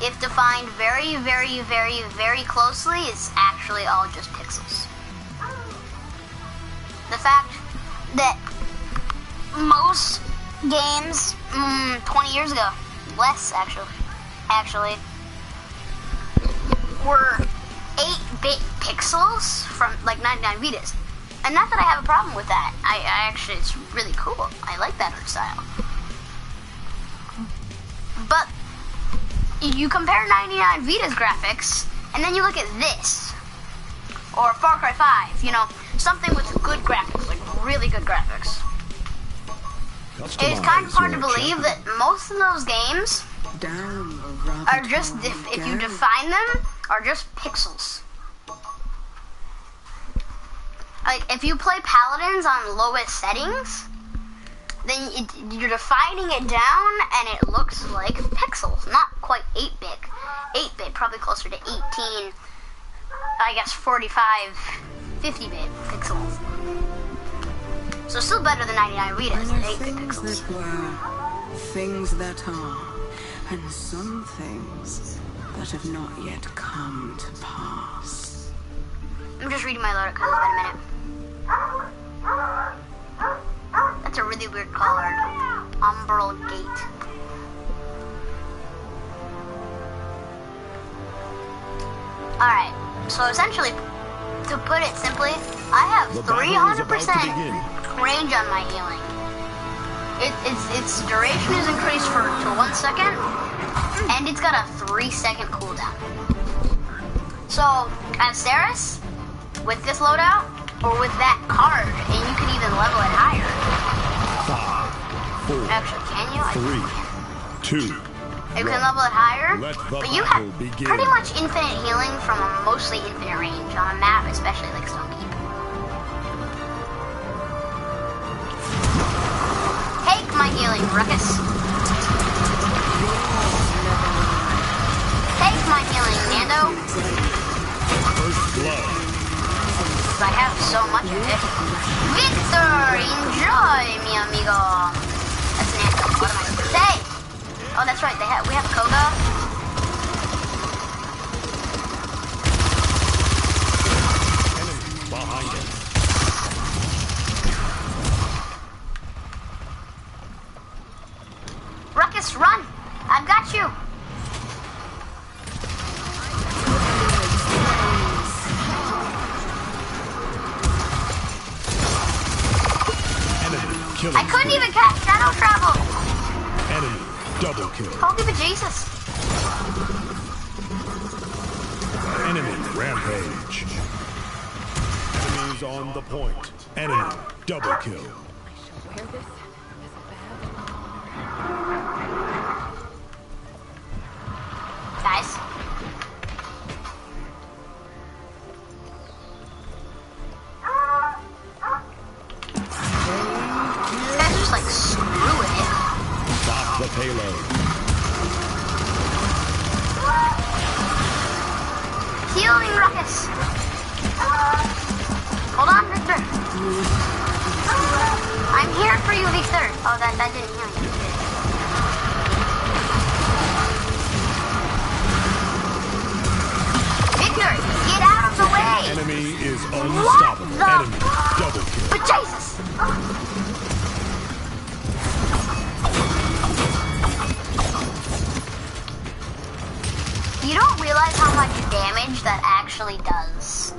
if defined very, very, very, very closely, is actually all just pixels. The fact that most games, 20 years ago, less actually, were 8-bit pixels from like 99 Vitas. And not that I have a problem with that. I actually, it's really cool. I like that art style. But you compare 99 Vita's graphics, and then you look at this, or Far Cry 5, you know, something with good graphics, like really good graphics. It's kind of hard to believe that most of those games are just, if you define them, are just pixels. Like, if you play Palidins on lowest settings, then you're defining it down, and it looks like pixels. Not quite 8-bit. 8-bit, probably closer to 18, I guess 45, 50-bit pixels. So still better than 99 Vitas and 8-bit pixels. That were, things that are, and some things that have not yet come to pass. I'm just reading my letter because it's been a minute. That's a really weird card. Umbral Gate. Alright, so essentially, to put it simply, I have 300% range on my healing. Its duration is increased to 1 second, and it's got a 3-second cooldown. So, as Ceres, with this loadout, or with that card, and you can even level it higher. 5, 4, actually, can you? 3, 2. You can level it higher, but you have begin. pretty much infinite healing from a mostly infinite range on a map, especially like Stonekeep. Take my healing, Ruckus. Take my healing, Nando. First blood. I have so much of it. Victor, enjoy, mi amigo. That's Nando. What am I supposed to say? Oh, that's right. We have Koga. Enemy behind us. Ruckus, run! I've got you. I couldn't even catch Shadow Travel! Enemy double kill. Holy bejesus. Enemy rampage. Enemies on the point. Enemy double kill. Guys. Just like screwing it. Stop the payload. Healing Ruckus. Hold on, Victor. I'm here for you, Victor. Oh, that didn't heal you. Victor, get out of the way. Enemy is unstoppable. Enemy double kill. But Jesus. You don't realize how much damage that actually does.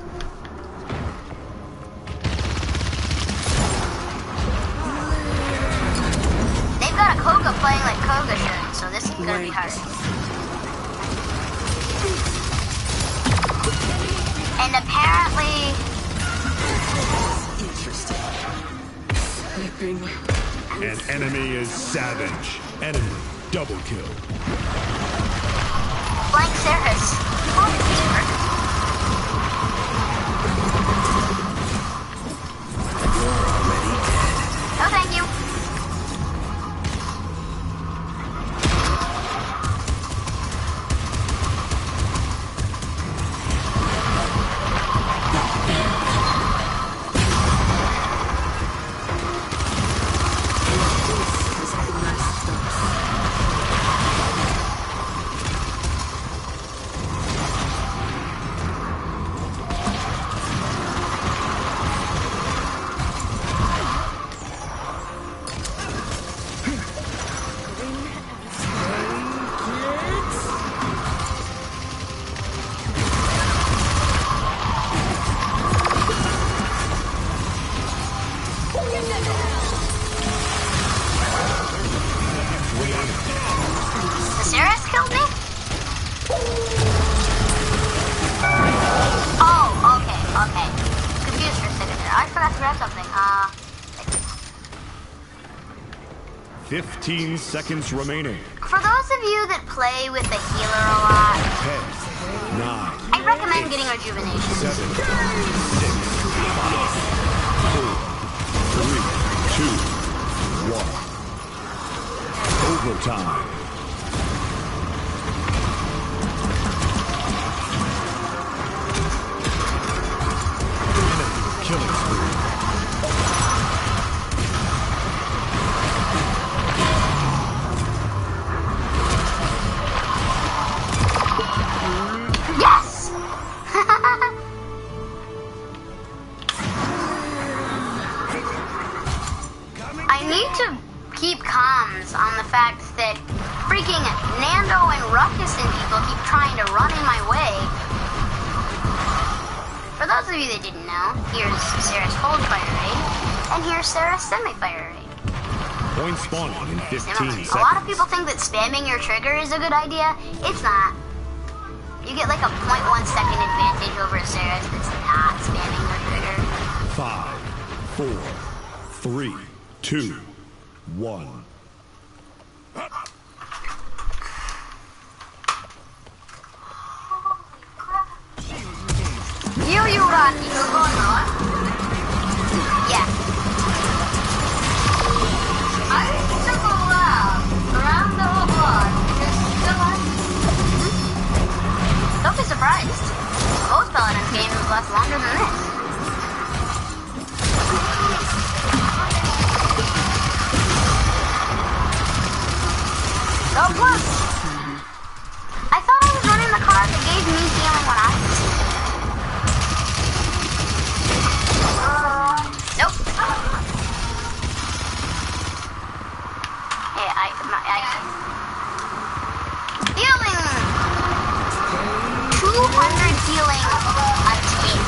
They've got a Koga playing like Koga should, so this is gonna be hard. And apparently... An enemy is savage. Enemy double kill. flank Ceres. Oh, this works. You're already dead. Oh, thank you. Ceres killed me? Oh, okay. Confused for a second there. I forgot to grab something. 15 seconds remaining. For those of you that play with the healer a lot, 10, 9, I recommend getting rejuvenation. 7, 6, 5, 4, 3, 2, 1. Overtime. Enemy killing spree. Yes! I need to keep comms on the fact that freaking Nando and Ruckus and people keep trying to run in my way. For those of you that didn't know, here's Ceres Hold Fire Rate, and here's Ceres Semi Fire Rate. Point spawning in 15 seconds. A lot of people think that spamming your trigger is a good idea. It's not. You get like a 0.1 second advantage over a Ceres that's not spamming their trigger. 5, 4, 3, 2, 1. You Rocky. Yeah. I took a lap around the whole block. Don't be surprised. Most Palidins games last longer than this. Go plus! I thought I was running the car that gave me healing when I was here. Nope. Hey, healing! 200 healing a tick.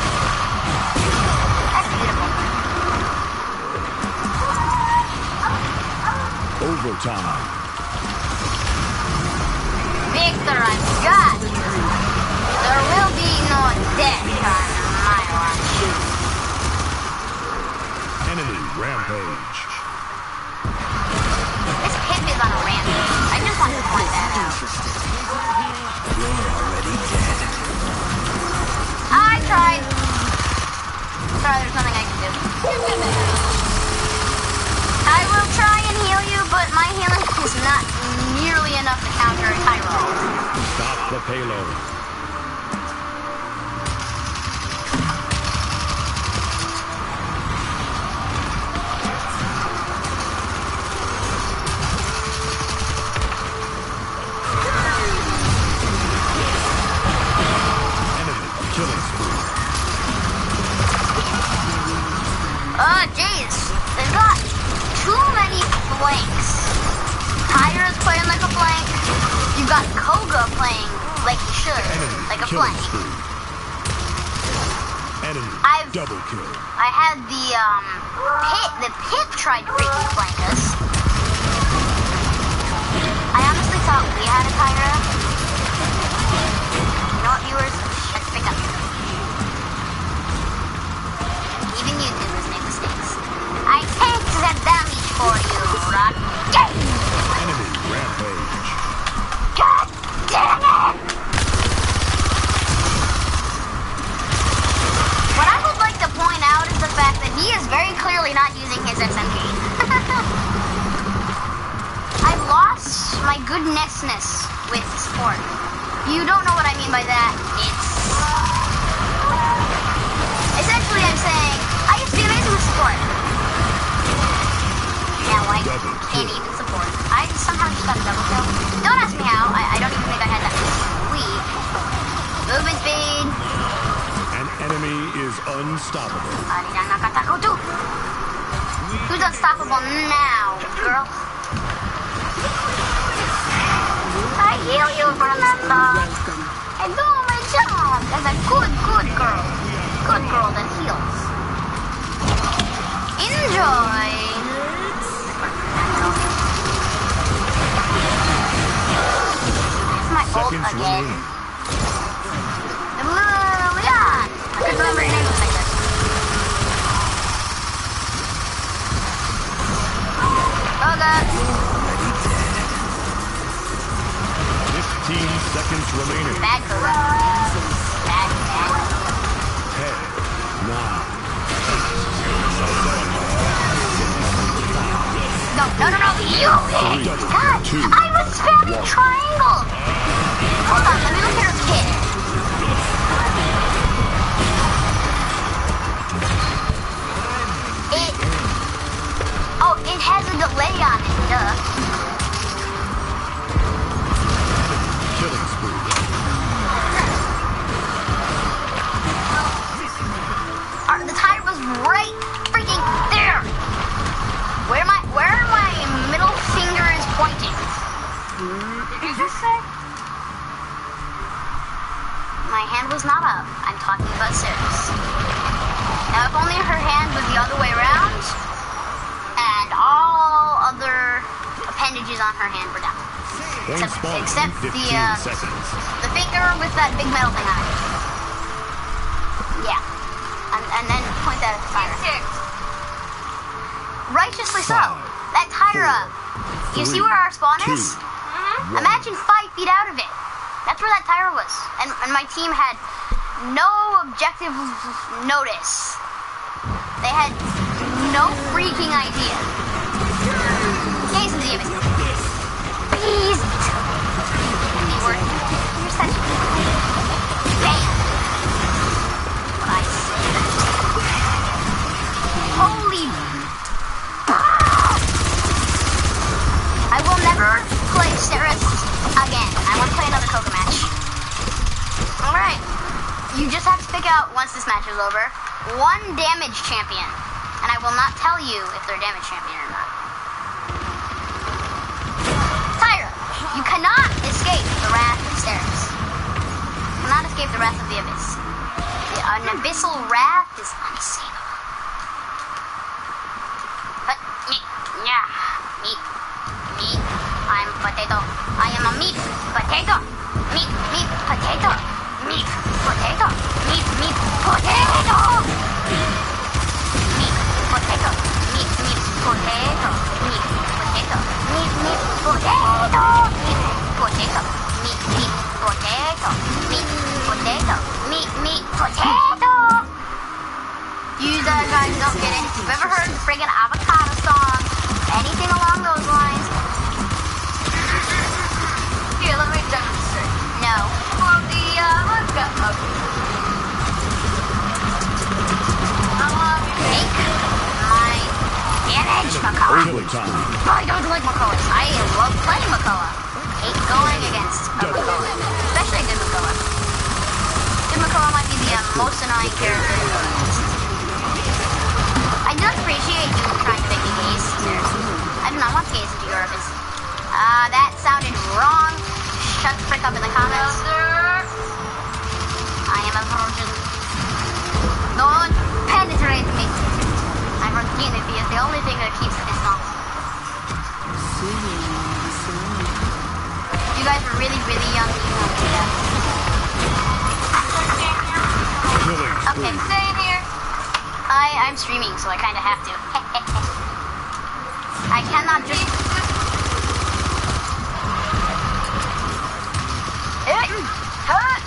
That's beautiful. Overtime. Victor, I've got you. There will be no death on my watch. Enemy rampage. This Pip is on a rampage. I just want to point that out. You're already dead. I tried. Sorry, there's nothing I can do. I will try and heal you, but my healing is not nearly enough to counter a Tyro. Stop the payload. Enemy killing spree. Oh, jeez. They've got too many flanks. Tyra's playing like a flank. You've got Koga playing like he should, Enemy like a killing flank. spree. Enemy double kill. I had the pit tried to freaking flank us. I honestly thought we had a Tyra. You know what, viewers? Let's pick up. Even you do make mistakes. I take the damage for you, Rocky. Enemy rampage. God damn it! my goodnessness with support. You don't know what I mean by that. It's essentially I'm saying I used to be amazing with support. Now I can't even support. I somehow just got a double kill. Don't ask me how. I don't even think I had that weak. Movement speed. An enemy is unstoppable. Who's unstoppable now, girl? I heal you from that dog. I do my job as a good girl. Good girl that heals. Enjoy. It's my ult Seconds again. remaining. Leon. I couldn't remember your name like this. Oh god. 15 seconds remaining. Bad Koga. Bad. 10, 9, No. You hit. God, I was spamming triangle. Hold on, let me look at her kit. It has a delay on it, duh. killing spree. The tire was right freaking there. Where my middle finger is pointing. Did you just say? My hand was not up. I'm talking about Sarah's. Now, if only her hand was the other way around, and all other appendages on her hand were down. Point spawn in Except 15 seconds. the finger with that big metal thing on it. Yeah. And then point that at the tire. Righteously so. That tire up. You see where our spawn is? Imagine 5 feet out of it. That's where that tire was. And my team had no objective notice. They had no freaking idea. Case of the image. Beast! You're such a bam! What I say. Holy... I will never play Ceres again. I want to play another Koga match. Alright. You just have to pick out, once this match is over, one damage champion. And I will not tell you if they're damage champion or not. Tyra, you cannot escape the wrath of Ceres. You cannot escape the wrath of the Abyss. An abyssal wrath is unsavable. But, yeah, meat. I'm potato. I am a meat potato. Meat potato. Meat potato. Meat potato. Meat potato. Meat potato. Meat potato. Meat potato. Meat potato. Meat potato. Meat potato. Meat potato. You guys don't get it. If you've ever heard the friggin' avocado song, anything along those lines. Here, let me demonstrate. No. Well, let's go. Make my damage, Makoa. Killing time. I don't like Makoas. I love playing Makoa. Hate going against a Makoa. Especially a good Makoa. Good Makoa might be the most annoying character in the list. I do appreciate you trying to make me gaze. Seriously. I do not want to gaze into your abyss. That sounded wrong. Shut the frick up in the comments. I am a virgin. Don't penetrate me. My virginity is the only thing that keeps this on. You guys are really, really young. You won't do that. Killing spree. Okay. Stay in here. I'm streaming, so I kind of have to. I cannot just...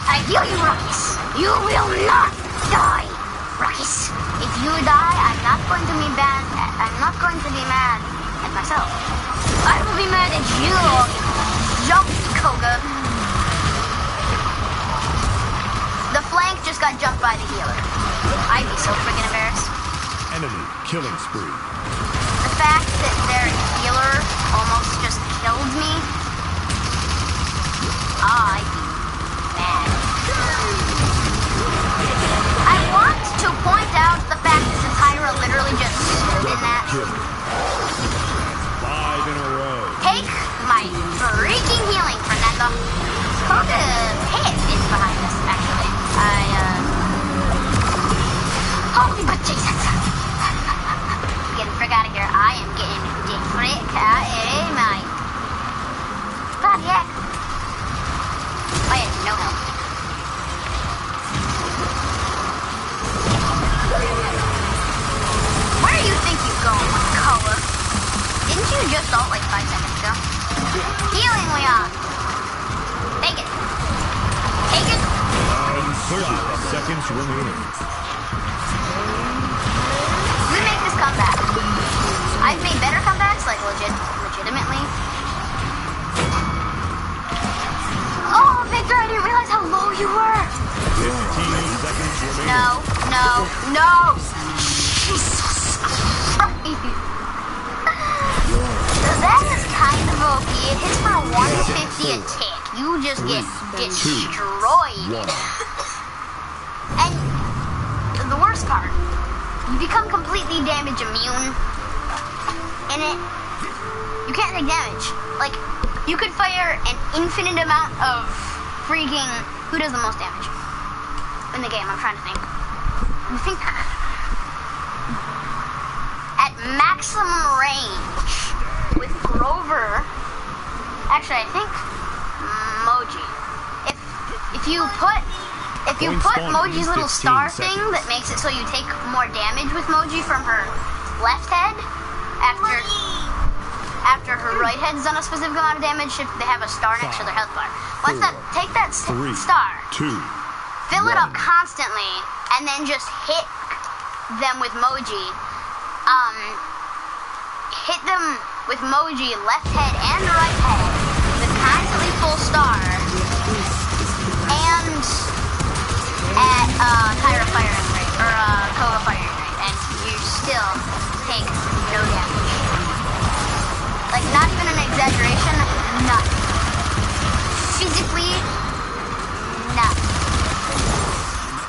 I heal you, Ruckus. You will not die, Ruckus. If you die, I'm not going to be mad. I'm not going to be mad at myself. I will be mad at you. jumped, Koga. The flank just got jumped by the healer. I'd be so freaking embarrassed. Enemy killing spree. The fact that their healer almost just killed me. I'd be mad. I want to point out the fact that Syntira literally just stood in that. Kill. 5 in a row. Take my freaking healing, Fernando. Koga Pit is behind us, actually. Holy but Jesus! Get the frick out of here. I am getting the frick out of my... Bloody heck. Oh yeah, no help. Where do you think you're going, Koga? Didn't you just ult like 5 seconds ago? Healing, Leon! Take it! Take it! 30 seconds remaining. We make this comeback. I've made better comebacks, like legitimately. Oh, Victor, I didn't realize how low you were! 15 seconds remaining. No, no, no! Jesus Christ! That is kind of OP. It hits for 150 a tick. You just get destroyed. And the worst part, you become completely damage immune in it. You can't take damage. Like, you could fire an infinite amount of freaking... Who does the most damage in the game? I'm trying to think. I think at maximum range with Grover. Actually, I think Moji. If you put Moji's little star thing that makes it so you take more damage with Moji from her left head after her right head's done a specific amount of damage, they have a star next to their health bar. Once take that star, fill it up constantly, and then just hit them with Moji. Hit them with Moji left head and right head with constantly full star, and at Tyra firing rate, or Koga firing rate, and you still take no damage. Like, not even an exaggeration, none. Physically, none.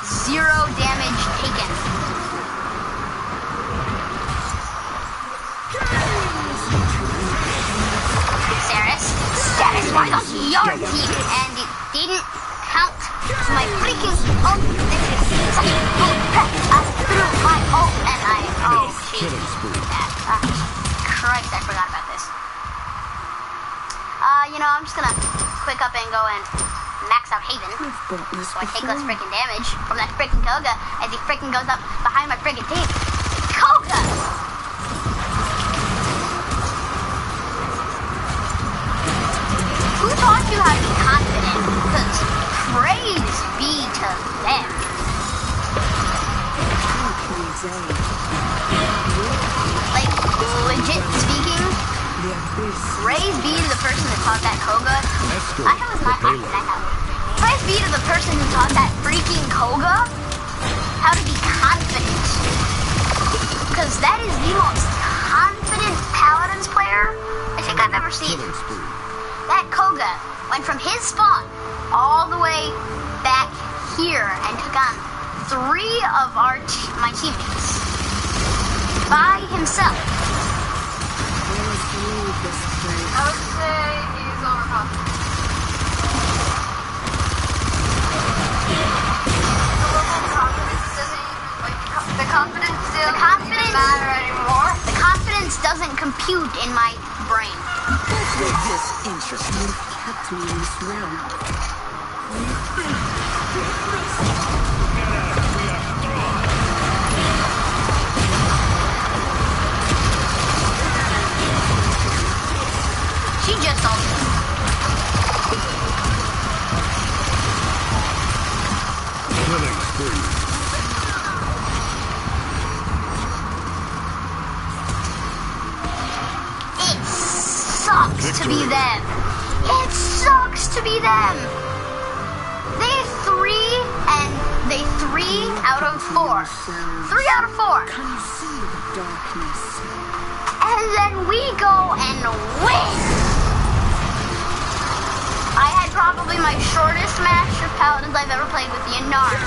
0 damage taken. Saris was on your team, and it didn't count to my freaking ult. This is such bull crap. I threw my ult, and oh, jeez. Christ, I forgot about this. You know, I'm just gonna quick up and go and max out Haven, so I take less freaking damage from that freaking Koga as he freaking goes up behind my freaking team. Koga! Who taught you how to be confident? Because praise be to them. Like, legit speaking, praise be to the person that taught that Koga. I was not happy that happened. Praise be to the person who taught that freaking Koga how to be confident. Because that is the most confident Palidins player I think I've ever seen. That Koga went from his spawn all the way back here and took on 3 of my teammates by himself. I would say he's overconfident. The confidence still doesn't matter anymore. The confidence doesn't compute in my brain. This interesting kept me in this realm. She just ulted. Killing spree. It sucks to be them. It sucks to be them. They 3 out of 4. 3 out of 4. Can you see the darkness? And then we go and win. I had probably my shortest match of Palidins I've ever played with the Inari.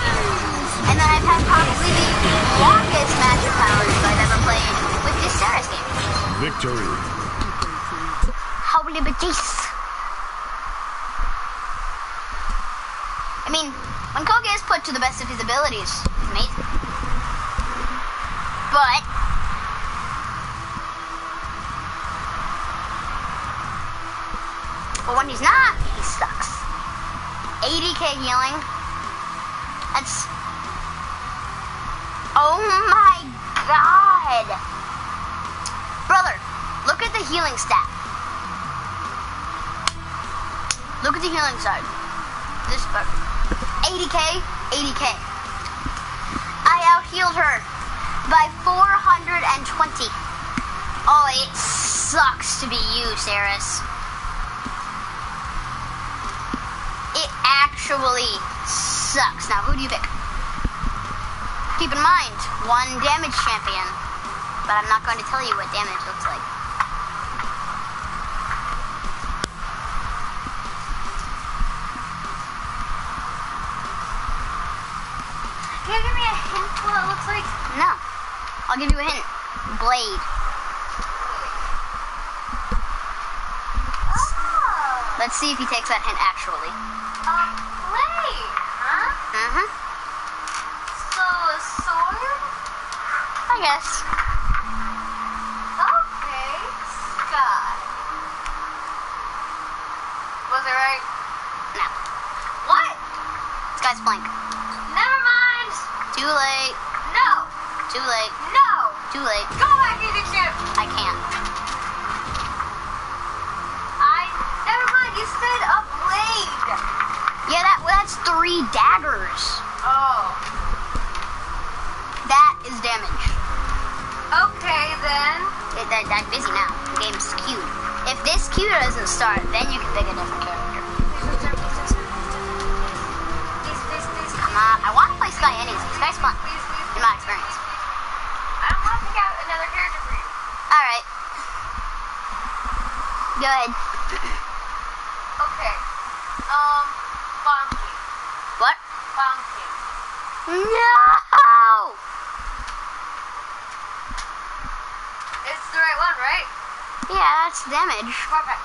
And then I've had probably the longest match of Palidins I've ever played with this Ceres game. Victory. Holy bejesus. I mean, when Koga is put to the best of his abilities, it's amazing. But when he's not, he sucks. 80k healing. That's... Oh my god! Brother, look at the healing stat. Look at the healing side. This 80k, 80k. I out-healed her by 420. Oh, it sucks to be you, Ceres. It actually sucks. Now, who do you pick? Keep in mind, 1 damage champion. But I'm not going to tell you what damage looks like. Can you give me a hint what it looks like? No. I'll give you a hint. Blade. Oh. Let's see if he takes that hint actually. Blade, huh? Mm-hmm. So, a sword? I guess. Okay. Sky. Was it right? No. What? Sky's blank. Never mind. Too late. No. Too late. No. Too late. Go back in the ship. I can't. Never mind. You said a blade. Yeah, that's 3 daggers. Oh. That is damage. Okay, then. I'm busy now. The game's queued. If this queue doesn't start, then you can pick a different character. Please. Come on. I want to play Sky anyways. Sky's fun, Please. in my experience. I don't want to pick out another character for you. Alright. Go ahead. Okay. Bonky. What? Bonky. No! It's the right one, right? Yeah, that's damage. Perfect.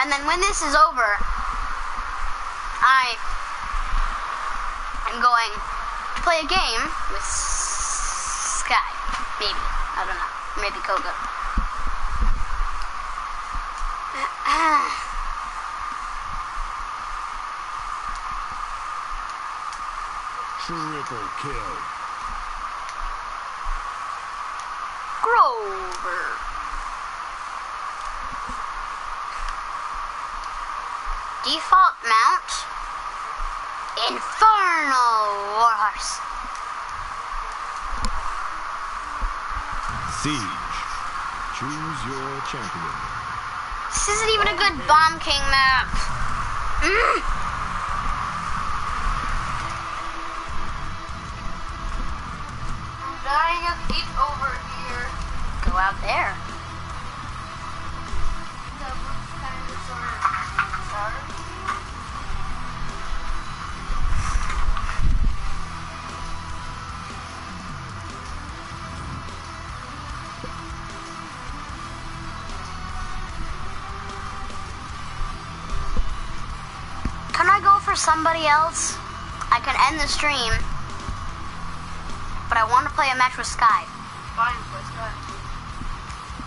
And then when this is over, I am going to play a game with Sky. Maybe. I don't know. Maybe Koga. Triple kill. Grover. Default mount. Infernal Warhorse. Siege. Choose your champion. This isn't even a good Bomb King map. I'm dying of heat over here. Go out there. That looks kind of sort of dark. Can I go for somebody else? I can end the stream, but I want to play a match with Sky. Fine, let's go.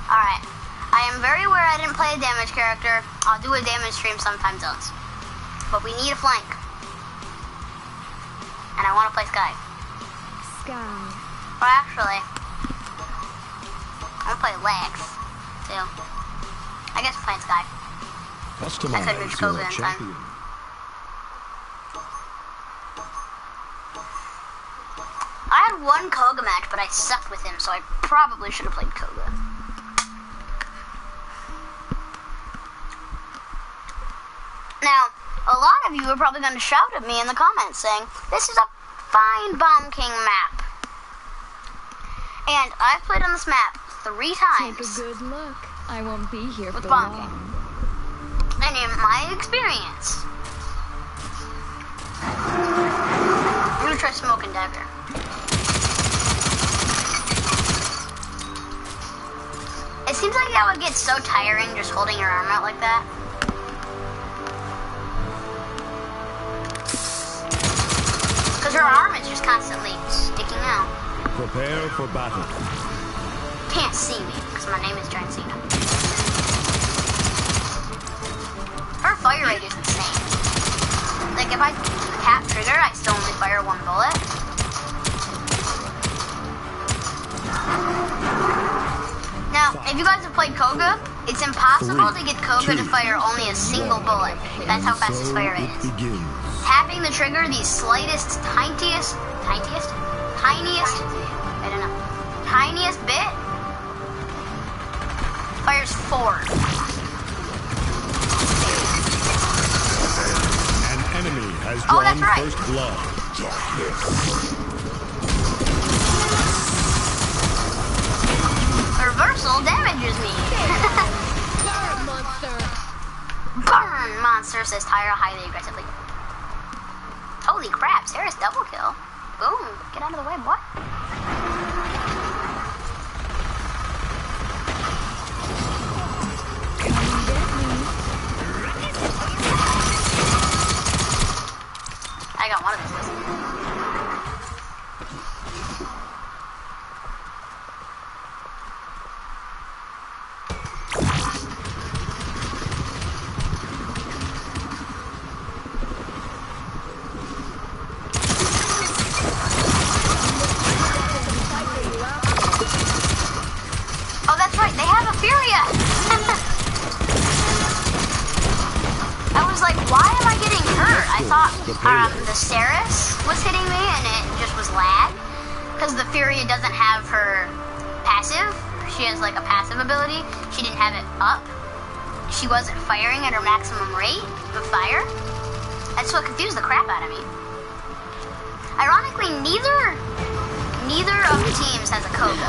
Alright. I I am very aware I didn't play a damage character. I'll do a damage stream sometime else. But we need a flank. And I want to play Sky. Or actually, I'm gonna play Lex, too. I guess we're playing Sky. Customize I could reach your Koga in time. champion. I had one Koga match, but I sucked with him, so I probably should have played Koga. Now, a lot of you are probably going to shout at me in the comments saying, this is a fine Bomb King map. And I've played on this map 3 times. Take a good look. I won't be here With for Bomb long. King. And in my experience, I'm going to try Smoke and Dagger. It seems like that would get so tiring just holding your arm out like that. Because her arm is just constantly sticking out. Prepare for battle. Can't see me, because my name is John Cena. Her fire rate is insane. Like, if I tap trigger, I still only fire 1 bullet. Now, if you guys have played Koga, it's impossible to get Koga to fire only a single bullet. That's how fast his fire rate is. Tapping the trigger the slightest, tiniest, I don't know, tiniest bit, fires 4. An enemy has Oh, drawn that's right. first blood. Reversal damages me. Burn, monster! Burn, monster, says Tyra highly aggressively. Holy crap, Sarah's double kill. Boom, get out of the way, boy. I got one of these. Oh, that's right, they have a Furia! I was like, why am I getting hurt? I thought the Ceres was hitting me and it just was lag. Because the Furia doesn't have her passive. She has like a passive ability. She didn't have it up. She wasn't firing at her maximum rate of fire. That's what confused the crap out of me. Ironically, neither of the teams has a Koga.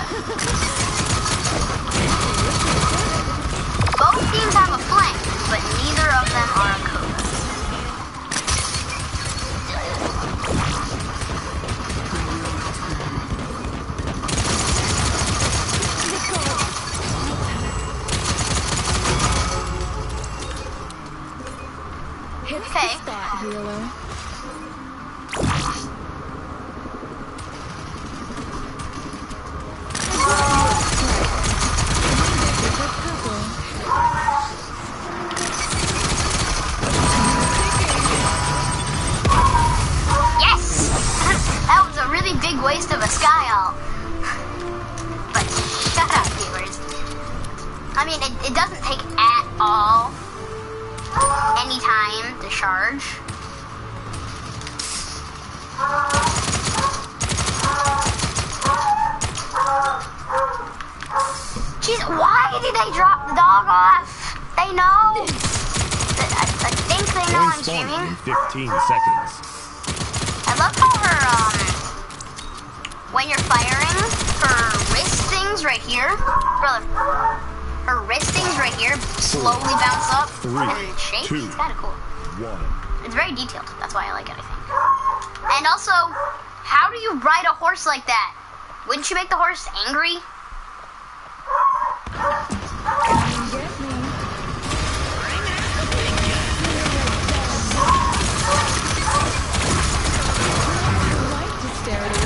Both teams have a flank, but neither of them are a Koga. Okay. Spot healer. Yes! That was a really big waste of a Sky Ult. But shut up, viewers. I mean, it doesn't take at all any time to charge. Jeez, why did they drop the dog off? They know. I think they know I'm Point spawn streaming. in 15 seconds. I love how her, when you're firing, her wrist things right here, brother, her wrist things right here slowly bounce up and shake. It's kind of cool. 1. It's very detailed. That's why I like it, I think. And also, how do you ride a horse like that? Wouldn't you make the horse angry? I like to stare at a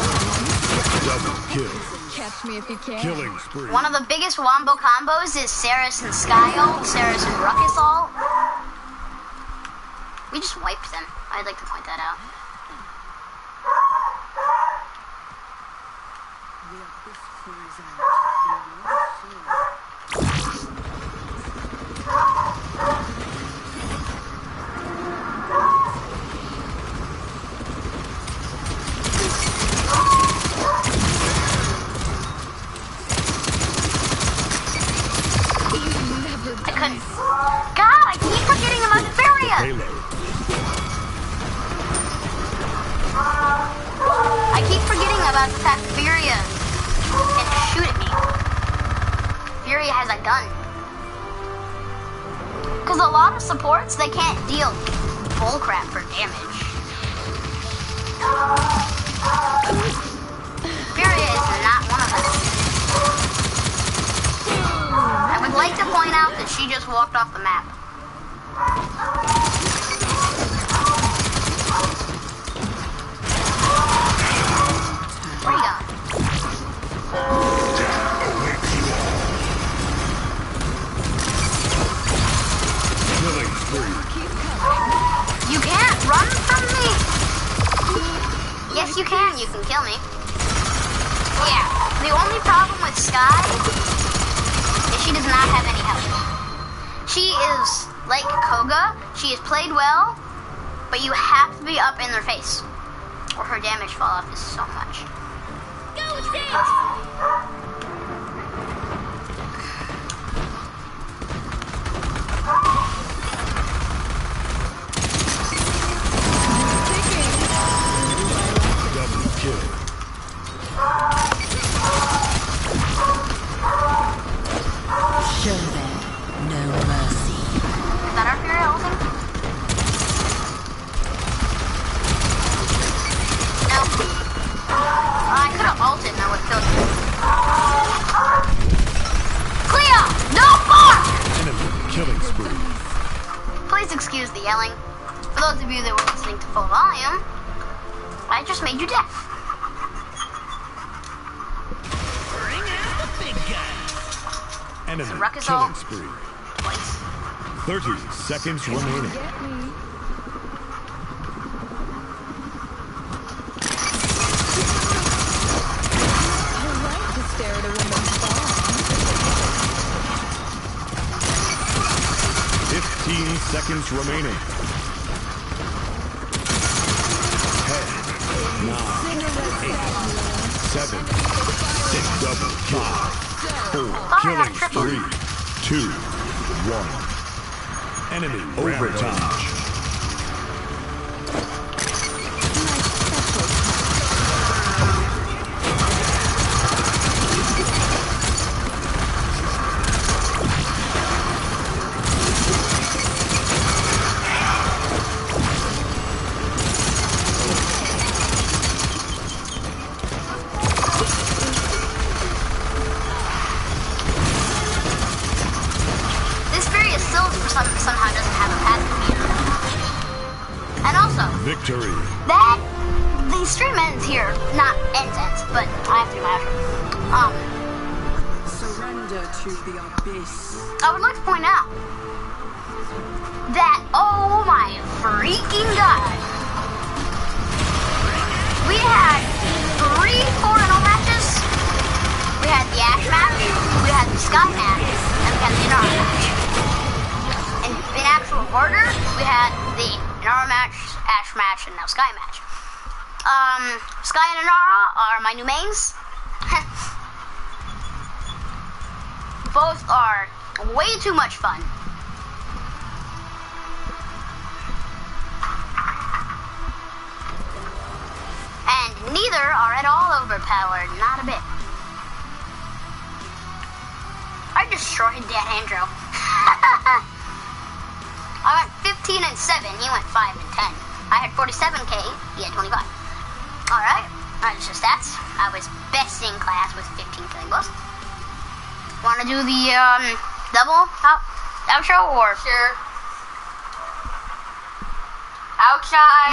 woman's Double kill. Catch me if you you can. Killing spree. One of the biggest wombo combos is Saris and Skyult, Saris and Ruckus all. We just wiped them. I'd like to point that out. The abyss cries out in your soul. I couldn't. God, I keep forgetting about the barrier. Payload. I keep forgetting about the fact that Furia can shoot at me. Furia has a gun. Because a lot of supports, they can't deal bullcrap for damage. Furia is not one of them. I would like to point out that she just walked off the map. Where you going? Killing spree. You can't run from me! Yes, you can. You can kill me. Yeah. The only problem with Sky is she does not have any health. She is like Koga. She is played well, but you have to be up in their face, or her damage fall off is so much. Go, Six! Double kill. Show them no mercy. Is that our Fury ulting? No. I could have ulted and I would have killed you. Cleo! No more! Enemy killing spree. Please excuse the yelling. For those of you that were listening to full volume, I just made you deaf. Enemy Ruckus killing ult. spree. Twice. 30 seconds remaining. Get me. You're right to stare at a woman's ball. 15 seconds remaining. 10, 9, 8, 7, 6, double kill. 4, killing spree. 2, 1. Enemy overtime. This Fury still somehow doesn't have a passive meter. And also, Victory. that the stream ends here. Not ends, but I have to do my outro. Surrender to the abyss. I would like to point out that, oh my freaking god, we had 3 4-0 matches. We had the Ash match, we had the Sky match, and we had the Inara match. And in actual order, we had the Inara match, Ash match, and now Sky match. Sky and Inara are my new mains. Both are way too much fun. And neither are at all overpowered, not a bit. I destroyed that Andrew. I went 15 and 7, he went 5 and 10. I had 47k, he had 25. Alright, that's just stats. I was best in class with 15 killing blows. Wanna do the double outro or? Sure. Outshine.